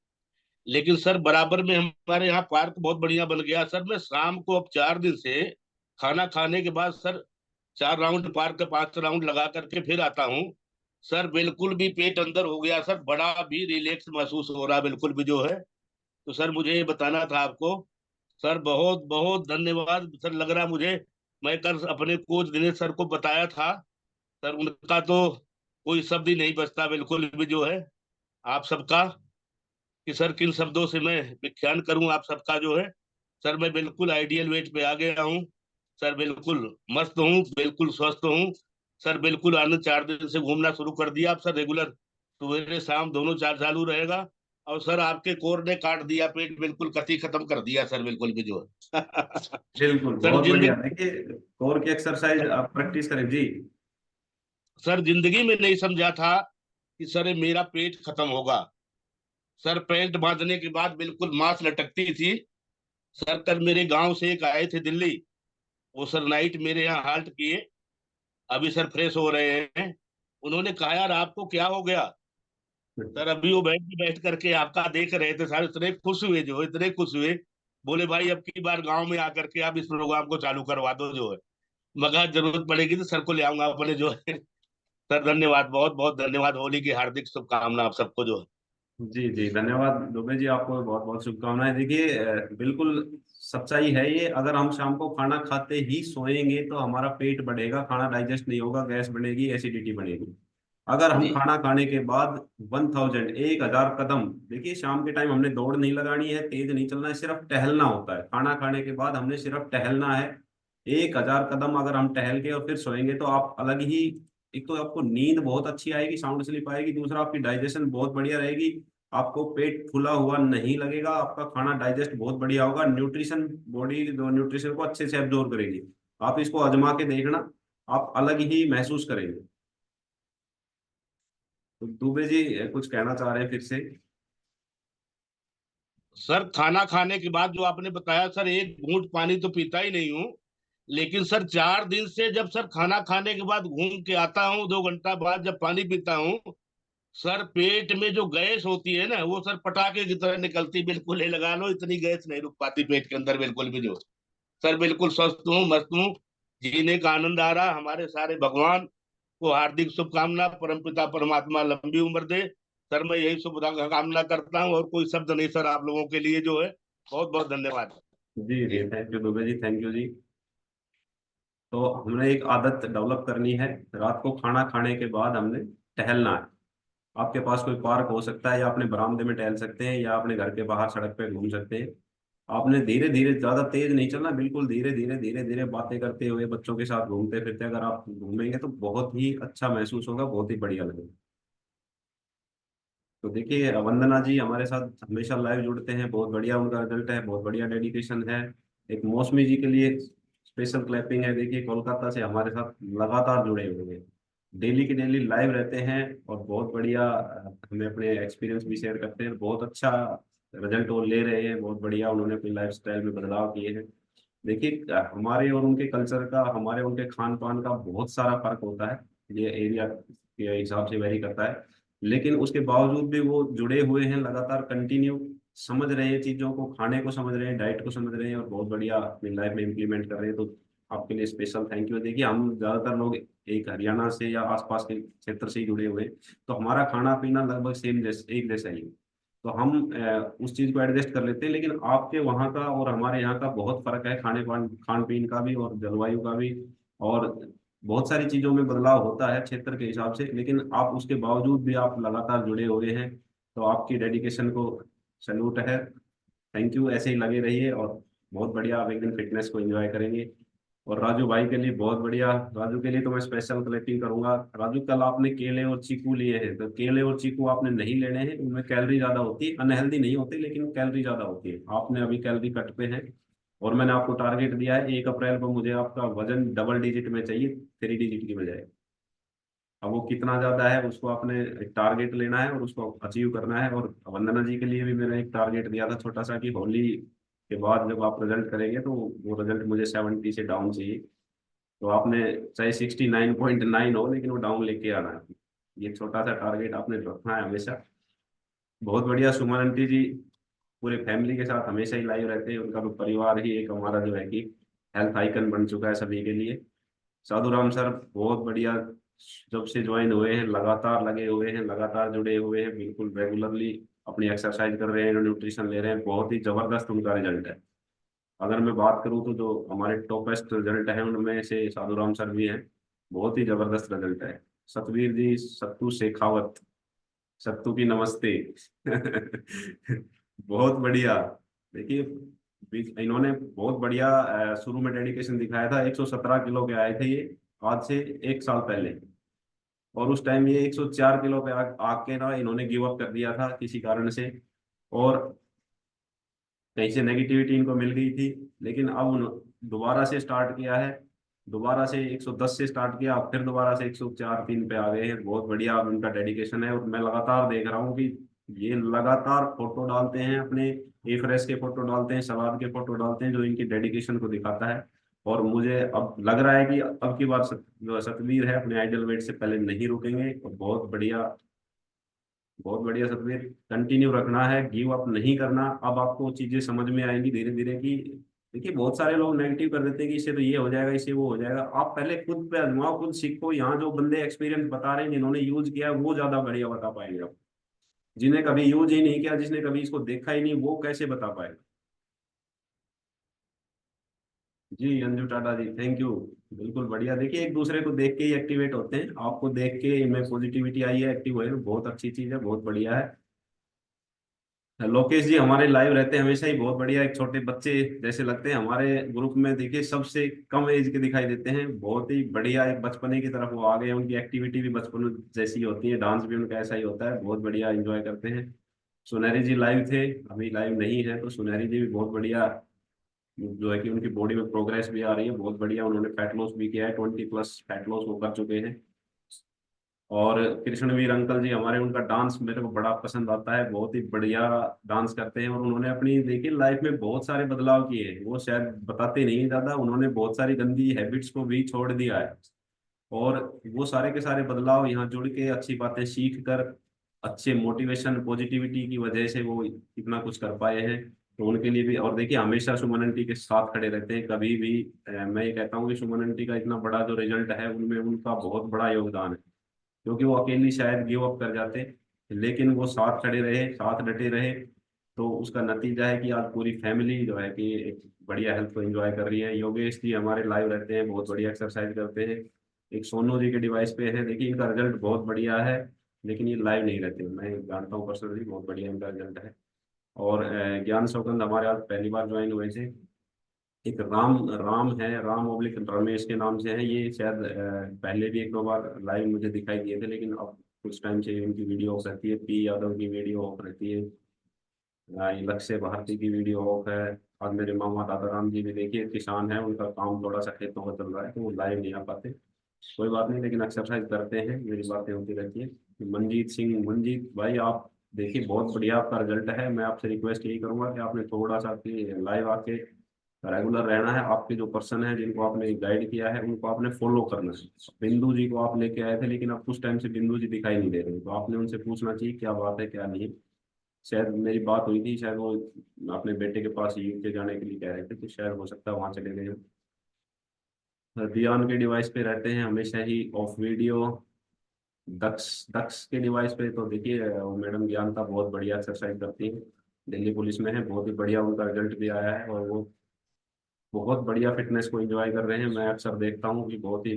लेकिन सर बराबर में हमारे यहाँ पार्क बहुत बढ़िया बन गया सर, मैं शाम को अब 4 दिन से खाना खाने के बाद सर 4 राउंड पार्क के 5 राउंड लगा करके फिर आता हूँ। सर बिल्कुल भी पेट अंदर हो गया सर, बड़ा भी रिलैक्स महसूस हो रहा है बिल्कुल भी जो है। तो सर मुझे ये बताना था आपको। सर बहुत बहुत धन्यवाद सर, लग रहा मुझे मैं कल अपने कोच दिनेश सर को बताया था सर, उनका तो कोई शब्द ही नहीं बचता बिल्कुल भी जो है आप सबका, कि सर किन शब्दों से मैं व्याख्यान करूं आप सबका जो है। सर मैं बिल्कुल आइडियल वेट पे आ गया हूँ सर, बिल्कुल मस्त हूँ, बिल्कुल स्वस्थ हूँ सर, बिल्कुल आनंद 4 दिन से घूमना शुरू कर दिया आप सर, रेगुलर सवेरे शाम दोनों चार चालू रहेगा। और सर आपके कोर ने काट दिया पेट, बिल्कुल कती खत्म कर दिया सर, बिल्कुल भी जो है बिल्कुल, सर बहुत बढ़िया। जिंदगी, देखिए, कोर की एक्सरसाइज आप प्रैक्टिस करें जी। सर जिंदगी में नहीं समझा था कि सर ये मेरा पेट खत्म होगा। सर पैंट बांधने के बाद बिल्कुल मांस लटकती थी सर। कल मेरे गांव से एक आए थे दिल्ली, वो सर नाइट मेरे यहाँ हाल्ट किए, अभी सर फ्रेश हो रहे हैं। उन्होंने कहा यार आपको क्या हो गया सर, अभी वो बैठ करके आपका देख रहे थे सर, इतने खुश हुए जो, इतने खुश हुए। बोले भाई अब की बार गांव में आकर के आप इस प्रोग्राम को चालू करवा दो जो है, मगर जरूरत पड़ेगी तो सर को ले आऊंगा अपने जो है सर धन्यवाद, बहुत बहुत धन्यवाद, होली की हार्दिक शुभकामना आप सबको जो है। जी जी, धन्यवाद दुबे जी, आपको बहुत बहुत शुभकामनाएं। देखिए, बिल्कुल सच्चाई है ये। अगर हम शाम को खाना खाते ही सोएंगे तो हमारा पेट बढ़ेगा, खाना डाइजेस्ट नहीं होगा, गैस बनेगी, एसिडिटी बनेगी। अगर हम जी खाना खाने के बाद 1000 कदम, देखिए शाम के टाइम हमने दौड़ नहीं लगानी है, तेज नहीं चलना है, सिर्फ टहलना होता है। खाना खाने के बाद हमने सिर्फ टहलना है। 1000 कदम अगर हम टहल के और फिर सोएंगे तो आप अलग ही, एक तो आपको नींद बहुत अच्छी आएगी, साउंड स्लीप आएगी, दूसरा आपकी डाइजेशन बहुत बढ़िया रहेगी। आपको पेट फूला हुआ नहीं लगेगा, आपका खाना डाइजेस्ट बहुत बढ़िया होगा, न्यूट्रिशन, बॉडी न्यूट्रिशन को अच्छे से एब्जॉर्ब करेगी। आप इसको आजमा के देखना, आप अलग ही महसूस करेंगे। तो दुबे जी कुछ कहना चाह रहे हैं फिर से? सर खाना खाने के बाद जो आपने बताया सर, एक घूंट पानी तो पीता ही नहीं हूँ, लेकिन सर 4 दिन से जब सर खाना खाने के बाद घूम के आता हूँ 2 घंटा बाद जब पानी पीता हूँ, सर पेट में जो गैस होती है ना वो सर पटाखे की तरह निकलती, बिल्कुल ये लगा लो इतनी गैस नहीं रुक पाती पेट के अंदर बिल्कुल भी जो। सर बिल्कुल स्वस्थ हूँ, मस्त हूँ, जीने का आनंद आ रहा। हमारे सारे भगवान को हार्दिक शुभकामना, परमपिता परमात्मा लंबी उम्र दे सर, मैं यही शुभ कामना करता हूँ, और कोई शब्द नहीं सर आप लोगों के लिए जो है। बहुत बहुत धन्यवाद। जी जी, thank you Dubey ji, thank you जी। तो हमने एक आदत डेवलप करनी है, रात को खाना खाने के बाद हमने टहलना है। आपके पास कोई पार्क हो सकता है, या अपने बरामदे में टहल सकते हैं, या अपने घर के बाहर सड़क पे घूम सकते हैं। आपने धीरे धीरे, ज्यादा तेज नहीं चलना, बिल्कुल धीरे धीरे धीरे धीरे बातें करते हुए, बच्चों के साथ घूमते फिरते अगर आप घूमेंगे तो बहुत ही अच्छा महसूस होगा, बहुत ही बढ़िया लगेगा। तो देखिए, वंदना जी हमारे साथ हमेशा लाइव जुड़ते हैं, बहुत बढ़िया उनका रिजल्ट है, बहुत बढ़िया डेडिकेशन है। एक मौसमी जी के लिए स्पेशल क्लैपिंग है। देखिए, कोलकाता से हमारे साथ लगातार जुड़े हुए हैं, डेली के डेली लाइव रहते हैं, और बहुत बढ़िया हमें अपने एक्सपीरियंस भी शेयर करते हैं। बहुत अच्छा रिजल्ट वो ले रहे हैं, बहुत बढ़िया उन्होंने अपनी लाइफ स्टाइल में बदलाव किए हैं। देखिए, हमारे और उनके कल्चर का, हमारे उनके खान पान का बहुत सारा फर्क होता है, ये एरिया के हिसाब से वेरी करता है। लेकिन उसके बावजूद भी वो जुड़े हुए हैं लगातार, कंटिन्यू समझ रहे हैं चीजों को, खाने को समझ रहे हैं, डाइट को समझ रहे हैं, और बहुत बढ़िया अपनी लाइफ में इम्प्लीमेंट कर रहे हैं। तो आपके लिए स्पेशल थैंक यू। देखिए, हम ज्यादातर लोग एक हरियाणा से या आसपास के क्षेत्र से ही जुड़े हुए हैं, तो हमारा खाना पीना लगभग सेम जैसे, एक जैसा ही है। तो हम उस चीज को एडजस्ट कर लेते हैं। लेकिन आपके वहाँ का और हमारे यहाँ का बहुत फर्क है, खान पीन का भी और जलवायु का भी, और बहुत सारी चीजों में बदलाव होता है क्षेत्र के हिसाब से। लेकिन आप उसके बावजूद भी आप लगातार जुड़े हुए हैं, तो आपकी डेडिकेशन को सैल्यूट है। थैंक यू, ऐसे ही लगे रहिए, और बहुत बढ़िया आप एक दिन फिटनेस को एंजॉय करेंगे। और राजू भाई के लिए बहुत बढ़िया, राजू के लिए तो मैं स्पेशल क्लैपिंग करूंगा। राजू, कल आपने केले और चीकू लिए हैं, तो केले और चीकू आपने नहीं लेने हैं, उनमें कैलोरी ज्यादा होती है, अनहेल्दी नहीं होती लेकिन कैलोरी ज्यादा होती है। आपने अभी कैलोरी कट पे है, और मैंने आपको टारगेट दिया है 1 अप्रैल को मुझे आपका वजन डबल डिजिट में चाहिए, 3 डिजिट की बजाय। अब वो कितना ज्यादा है उसको आपने एक टारगेट लेना है और उसको अचीव करना है। और वंदना जी के लिए भी मैंने एक टारगेट दिया था छोटा सा, कि होली के बाद जब आप रिजल्ट करेंगे तो वो रिजल्ट मुझे 70 से डाउन चाहिए। तो आपने चाहे 69.9 हो, लेकिन वो डाउन लेके आना है। ये छोटा सा टारगेट आपने रखना है हमेशा। बहुत बढ़िया, सुमन आंटी जी पूरे फैमिली के साथ हमेशा ही लाइव रहते हैं, उनका तो परिवार ही एक हमारा जो है कि हेल्थ आइकन बन चुका है सभी के लिए। साधु राम सर बहुत बढ़िया, जब से ज्वाइन हुए हैं लगातार लगे हुए हैं, लगातार जुड़े हुए हैं, बिल्कुल रेगुलरली अपनी एक्सरसाइज कर रहे हैं, न्यूट्रिशन ले रहे हैं, बहुत ही जबरदस्त उनका रिजल्ट है। अगर मैं बात करूँ तो जो हमारे टॉपेस्ट रिजल्ट है उनमें से साधुराम सर भी हैं, बहुत ही जबरदस्त रिजल्ट है। सतवीर जी, सत्तू शेखावत, सत्तू की नमस्ते। बहुत बढ़िया। देखिए इन्होंने बहुत बढ़िया शुरू में डेडिकेशन दिखाया था। 117 किलो के आए थे ये आज से 1 साल पहले, और उस टाइम ये 104 किलो पे आके ना इन्होंने गिव अप कर दिया था किसी कारण से, और कहीं से नेगेटिविटी इनको मिल गई थी। लेकिन अब दोबारा से स्टार्ट किया है, दोबारा से 110 से स्टार्ट किया, अब फिर दोबारा से 104-3 पे आ गए हैं। बहुत बढ़िया उनका डेडिकेशन है, और मैं लगातार देख रहा हूँ कि ये लगातार फोटो डालते हैं अपने, ए फ्रेश के फोटो डालते हैं, सलाद के फोटो डालते हैं, जो इनकी डेडिकेशन को दिखाता है। और मुझे अब लग रहा है कि अब की बार जो सतवीर है अपने आइडल वेट से पहले नहीं रुकेंगे। और बहुत बढ़िया, बहुत बढ़िया सतवीर, कंटिन्यू रखना है, गिव अप नहीं करना। अब आपको चीजें समझ में आएंगी धीरे धीरे कि देखिए बहुत सारे लोग नेगेटिव कर देते हैं कि इससे तो ये हो जाएगा, इससे वो हो जाएगा। आप पहले खुद पे आजमाओ, खुद सीखो। यहाँ जो बंदे एक्सपीरियंस बता रहे हैं, जिन्होंने यूज किया है, वो ज्यादा बढ़िया बता पाएंगे। आप जिन्हें कभी यूज ही नहीं किया, जिसने कभी इसको देखा ही नहीं, वो कैसे बता पाएगा। जी अंजू टाटा जी, थैंक यू। बिल्कुल बढ़िया। देखिए एक दूसरे को देख के ही एक्टिवेट होते हैं। आपको देख के इनमें पॉजिटिविटी आई है, एक्टिव हुए, बहुत अच्छी चीज है, बहुत बढ़िया है। लोकेश जी हमारे लाइव रहते हैं हमेशा ही, बहुत बढ़िया। एक छोटे बच्चे जैसे लगते हैं हमारे ग्रुप में। देखिए सबसे कम एज के दिखाई देते हैं, बहुत ही बढ़िया। एक बचपने की तरफ वो आ गए हैं, उनकी एक्टिविटी भी बचपन जैसी होती है, डांस भी उनका ऐसा ही होता है, बहुत बढ़िया एंजॉय करते हैं। सुनहरी जी लाइव थे, अभी लाइव नहीं है, तो सुनहरी जी भी बहुत बढ़िया, जो है कि उनकी बॉडी में प्रोग्रेस भी आ रही है, बहुत बढ़िया। उन्होंने फैट लॉस भी किया है, 20+ फैट लॉस वो कर चुके हैं। और कृष्णवीर अंकल जी हमारे, उनका डांस मेरे को बड़ा पसंद आता है, बहुत ही बढ़िया डांस करते हैं। और उन्होंने अपनी देखिए लाइफ में बहुत सारे बदलाव किए हैं, वो शायद बताते नहीं हैं ज्यादा। उन्होंने बहुत सारी गंदी हैबिट्स को भी छोड़ दिया है, और वो सारे के सारे बदलाव यहाँ जुड़ के अच्छी बातें सीख कर, अच्छे मोटिवेशन पॉजिटिविटी की वजह से वो इतना कुछ कर पाए हैं। तो उनके लिए भी। और देखिए हमेशा सुमन आंटी के साथ खड़े रहते हैं कभी भी। मैं ये कहता हूँ कि सुमन आंटी का इतना बड़ा जो रिजल्ट है, उनमें उनका बहुत बड़ा योगदान है, क्योंकि वो अकेली शायद गिव अप कर जाते, लेकिन वो साथ खड़े रहे, साथ डटे रहे। तो उसका नतीजा है कि आज पूरी फैमिली जो है कि एक बढ़िया हेल्थ को एंजॉय कर रही है। योगेश जी हमारे लाइव रहते हैं, बहुत बढ़िया एक्सरसाइज करते हैं। एक सोनू जी के डिवाइस पे है, देखिए इनका रिजल्ट बहुत बढ़िया है, लेकिन ये लाइव नहीं रहते, मैं जानता हूँ पर्सनली, बहुत बढ़िया इनका रिजल्ट है। और ज्ञान सौगंध हमारे आज पहली बार ज्वाइन हुए थे। एक राम राम है, राम ओब्लिक रमेश के नाम से है ये, शायद पहले भी 1-2 बार लाइव मुझे दिखाई दिए थे, लेकिन अब कुछ टाइम से इनकी वीडियो ऑफ रहती है। पी यादव की वीडियो ऑफ रहती है, ये लक्ष्य भारती की वीडियो ऑफ है। और मेरे मामा दादाराम जी भी देखिए किसान है, उनका काम थोड़ा सा खेतों का चल रहा है, तो वो लाइव नहीं आ पाते। कोई बात नहीं, लेकिन एक्सरसाइज करते हैं, मेरी बातें होती रहती है। मनजीत सिंह, मनजीत भाई आप देखिए बहुत बढ़िया आपका रिजल्ट है। मैं आपसे रिक्वेस्ट यही करूंगा कि आपने थोड़ा सा लाइव आके रेगुलर रहना है। आपके जो पर्सन है जिनको आपने गाइड किया है, उनको आपने फॉलो करना है। बिंदु जी को आप लेके आए थे, लेकिन अब कुछ टाइम से बिंदु जी दिखाई नहीं दे रहे, तो आपने उनसे पूछना चाहिए क्या बात है क्या नहीं। शायद मेरी बात हुई थी, शायद वो अपने बेटे के पास यूके जाने के लिए कह रहे थे, तो शायद हो सकता है वहां चले गए हो। दियान के डिवाइस पे रहते हैं हमेशा ही ऑफ वीडियो। दक्ष दक्ष के डिवाइस पे तो देखिए वो मैडम ज्ञानता बहुत बढ़िया एक्सरसाइज करती है, दिल्ली पुलिस में है, बहुत ही बढ़िया उनका रिजल्ट भी आया है, और वो बहुत बढ़िया फिटनेस को एंजॉय कर रहे हैं। मैं अक्सर देखता हूँ कि बहुत ही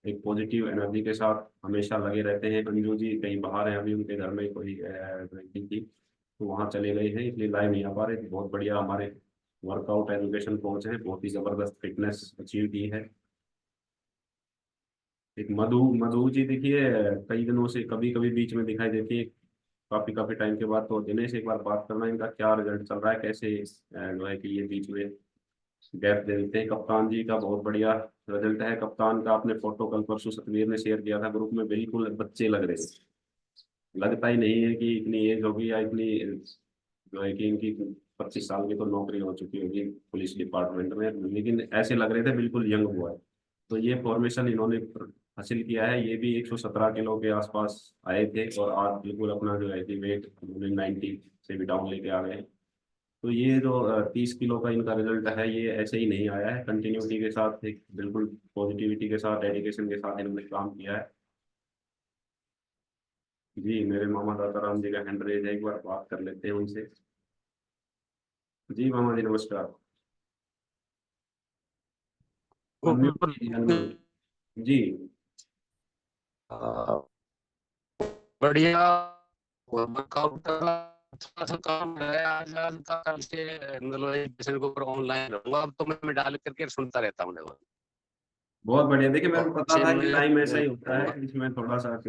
एक पॉजिटिव एनर्जी के साथ हमेशा लगे रहते हैं। अंजू जी कहीं बाहर हैं, अभी उनके घर में कोई मीटिंग थी, तो वहाँ चले गए हैं, इसलिए लाइव नहीं आ पा रहे। बहुत बढ़िया हमारे वर्कआउट एजुकेशन कोच हैं, बहुत ही जबरदस्त फिटनेस अचीव की है। एक मधु मधु जी देखिए कई दिनों से कभी कभी बीच में दिखाई देती है, काफी काफी टाइम के बाद। तो दिनेश एक बार बात करना, इनका क्या रिजल्ट चल रहा है, कैसे जो है कि ये बीच में गैप दे देते हैं। कप्तान जी का बहुत बढ़िया रिजल्ट है। कप्तान का आपने फोटो कल परसों सतवीर ने शेयर किया था ग्रुप में, बिल्कुल बच्चे लग रहे थे, लगता ही नहीं है कि इतनी एज होगी, या इतनी जो है कि इनकी 25 साल की तो नौकरी हो चुकी होगी पुलिस डिपार्टमेंट में, लेकिन ऐसे लग रहे थे बिल्कुल यंग हुआ है। तो ये फॉर्मेशन इन्होंने हासिल किया है। ये भी 117 किलो के आसपास आए थे, और आज बिल्कुल अपना जो है कि वेट 90 से भी डाउन लेके आ गए। तो ये जो 30 किलो का इनका रिजल्ट है, ये ऐसे ही नहीं आया है, कंटिन्यूटी के साथ, एक बिल्कुल पॉजिटिविटी के साथ, डेडिकेशन के साथ इन्होंने काम किया है। जी मेरे मामा दाताराम जी का हैंड रेज है, एक बार बात कर लेते हैं उनसे। जी मामा जी नमस्कार। अनम्यूट कीजिए, अनम्यूट। जी बढ़िया वर्कआउट करना थोड़ा सा काम है। आज का कल से मतलब एजुकेशन के ऊपर ऑनलाइन रहूंगा, अब तो मैं डाल करके सुनता रहता हूँ देखो। बहुत बढ़िया। देखिए मेरे को पता से था कि मैं टाइम ऐसा ही होता है, इसमें थोड़ा सा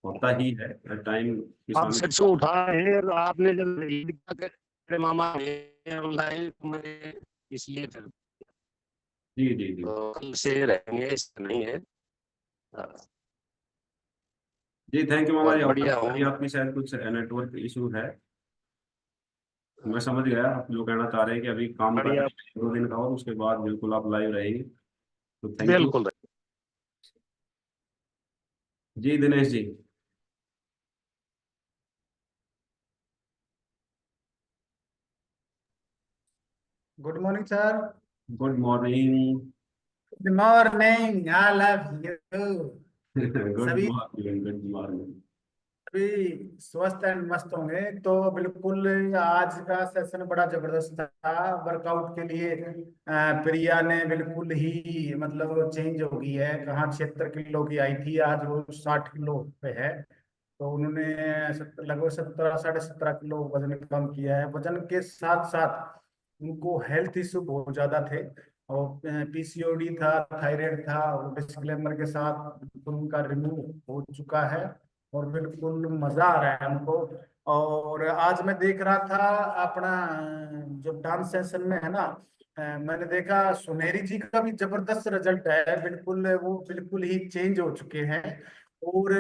होता ही है टाइम आप किसान। सच से उठा है और आपने जब रीड किया कि मेरे मामा है ऑनलाइन, तो मैं इसलिए फिर जी जी जी तो कल से रहेंगे, ऐसा नहीं है। जी थैंक यू मामा बहुत जी। आवाज बढ़िया आ रही है हूँ। आपकी, शायद कुछ नेटवर्क इशू है। मैं समझ गया आप जो कहना चाह रहे हैं कि अभी काम का बढ़िया, 2 दिन का और उसके बाद बिल्कुल आप लाइव रहेंगे, तो थैंक यू। बिल्कुल। जी Dinesh ji. Good morning, sir. Good morning. Good morning. I love you. Good सभी मॉर्निंग, गुड मॉर्निंग। सभी स्वस्थ एंड मस्त होंगे। तो बिल्कुल आज का सेशन बड़ा जबरदस्त था वर्कआउट के लिए। प्रिया ने बिल्कुल ही मतलब चेंज हो गई है। कहाँ 76 किलो की आई थी, आज वो 60 किलो पे है। तो उन्होंने लगभग 17 साढ़े 17 किलो वजन कम किया है। वजन के साथ साथ उनको हेल्थ इशू बहुत ज्यादा थे, और पीसीओडी था, थायराइड था, वो डिस्क्लेमर के साथ बिल्कुल उनका रिमूव हो चुका है। और बिल्कुल मजा आ रहा है हमको। और आज मैं देख रहा था अपना जो डांस सेशन में है ना, मैंने देखा सुनहरी जी का भी जबरदस्त रिजल्ट है। बिल्कुल वो बिल्कुल ही चेंज हो चुके हैं। और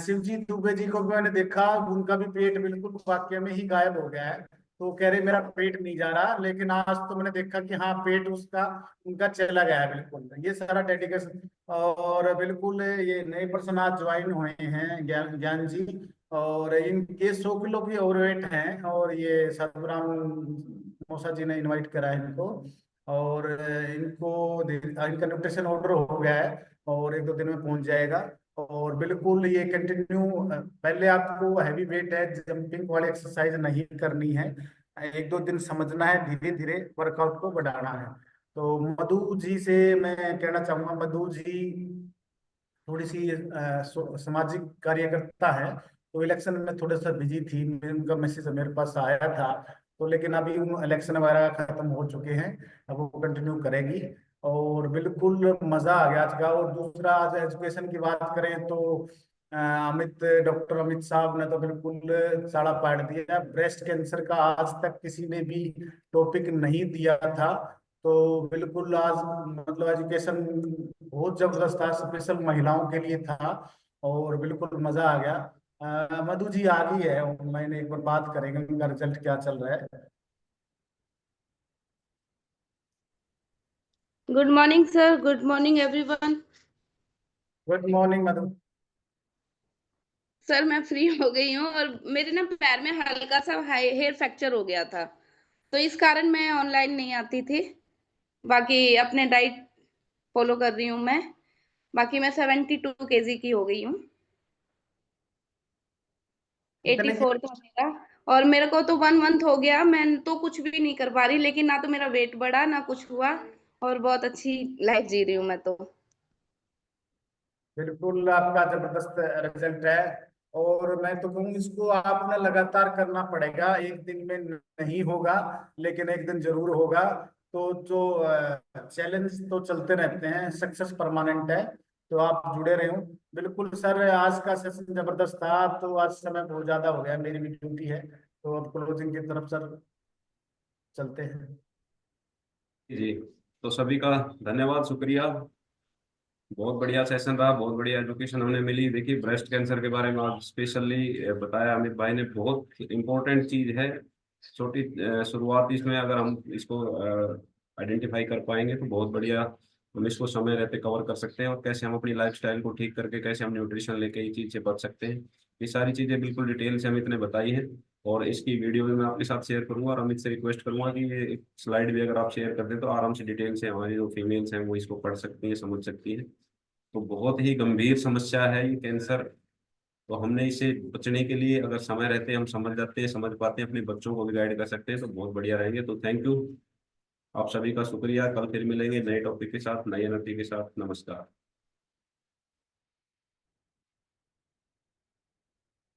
शिवजी दुबे जी को भी मैंने देखा, उनका भी पेट बिल्कुल वाकई में ही गायब हो गया है। तो कह रहे मेरा पेट नहीं जा रहा, लेकिन आज तो मैंने देखा कि हाँ पेट उसका उनका चला गया है बिल्कुल। ये सारा डेडिकेशन। और बिल्कुल ये नए पर्सन आज ज्वाइन हुए हैं, ज्ञान ज्ञान जी। और इनके 100 किलो की ओवरवेट हैं, और ये सतराम मौसा जी ने इनवाइट करा है इनको। और इनका न्यूट्रिशन ऑर्डर हो गया है, और 1-2 दिन में पहुंच जाएगा। और बिल्कुल ये कंटिन्यू, पहले आपको हैवी वेट है, जंपिंग वाली एक्सरसाइज नहीं करनी है। 1-2 दिन समझना है, धीरे धीरे वर्कआउट को बढ़ाना है। तो मधु जी से मैं कहना चाहूंगा, मधु जी थोड़ी सी सामाजिक कार्यकर्ता है, तो इलेक्शन में थोड़ा सा बिजी थी। उनका मैसेज मेरे पास आया था। तो लेकिन अभी उन इलेक्शन वगैरह खत्म हो चुके हैं, अब वो कंटिन्यू करेगी। और बिल्कुल मजा आ गया आज का। और दूसरा, आज एजुकेशन की बात करें तो डॉक्टर अमित साहब ने तो बिल्कुल साड़ा पाड़ दिया। ब्रेस्ट कैंसर का आज तक किसी ने भी टॉपिक नहीं दिया था। तो बिल्कुल आज मतलब एजुकेशन बहुत जबरदस्त था, स्पेशल महिलाओं के लिए था। और बिल्कुल मजा आ गया। मधु जी आ गई है, मैंने एक बार बात करेंगे उनका रिजल्ट क्या चल रहा है। Good morning sir, good morning everyone. Good morning Madhu. Sir मैं फ्री हो गई हूँ, और मेरे ना पैर में हल्का सा हेयर फ्रैक्चर हो गया था, तो इस कारण मैं ऑनलाइन नहीं आती थी। बाकी अपने डाइट फॉलो कर रही हूँ मैं। बाकी मैं 72 kg की हो गई हूँ। कितने की? 84 था मेरा। और मेरे को तो 1 मंथ हो गया, मैं तो कुछ भी नहीं कर पा रही, लेकिन ना तो मेरा वेट बढ़ा ना कुछ हुआ, और बहुत अच्छी लाइफ जी रही हूँ मैं तो। बिल्कुल आपका जबरदस्त रिजल्ट है। और मैं तो कहूँ इसको आपने लगातार करना पड़ेगा। एक दिन में नहीं होगा, लेकिन एक दिन जरूर होगा। तो जो चैलेंज तो चलते रहते हैं, सक्सेस परमानेंट है। तो आप जुड़े रहो। बिल्कुल सर, आज का सेशन जबरदस्त था। तो आज समय बहुत ज्यादा हो गया, मेरी भी ड्यूटी है। तो अब क्लोजिंग की तरफ सर चलते हैं। जी तो सभी का धन्यवाद, शुक्रिया। बहुत बढ़िया सेशन रहा, बहुत बढ़िया एजुकेशन हमें मिली। देखिए ब्रेस्ट कैंसर के बारे में आज स्पेशली बताया अमित भाई ने, बहुत इम्पोर्टेंट चीज है। छोटी शुरुआत इसमें अगर हम इसको आइडेंटिफाई कर पाएंगे तो बहुत बढ़िया हम इसको समय रहते कवर कर सकते हैं। और कैसे हम अपनी लाइफस्टाइल को ठीक करके कैसे हम न्यूट्रिशन लेके ये चीज से बच सकते हैं, ये सारी चीजें बिल्कुल डिटेल से अमित ने बताई है। और इसकी वीडियो भी मैं आपके साथ शेयर करूंगा, और अमित से रिक्वेस्ट करूंगा कि ये एक स्लाइड भी अगर आप शेयर कर दें तो आराम से डिटेल से हमारी जो फीमेल्स हैं वो इसको पढ़ सकती हैं, समझ सकती हैं। तो बहुत ही गंभीर समस्या है ये कैंसर। तो हमने इसे बचने के लिए अगर समय रहते हम समझ जाते हैं, समझ पाते हैं, अपने बच्चों को भी गाइड कर सकते हैं तो बहुत बढ़िया रहेंगे। तो थैंक यू, आप सभी का शुक्रिया। कल फिर मिलेंगे नए टॉपिक के साथ, नई एनर्जी के साथ। नमस्कार।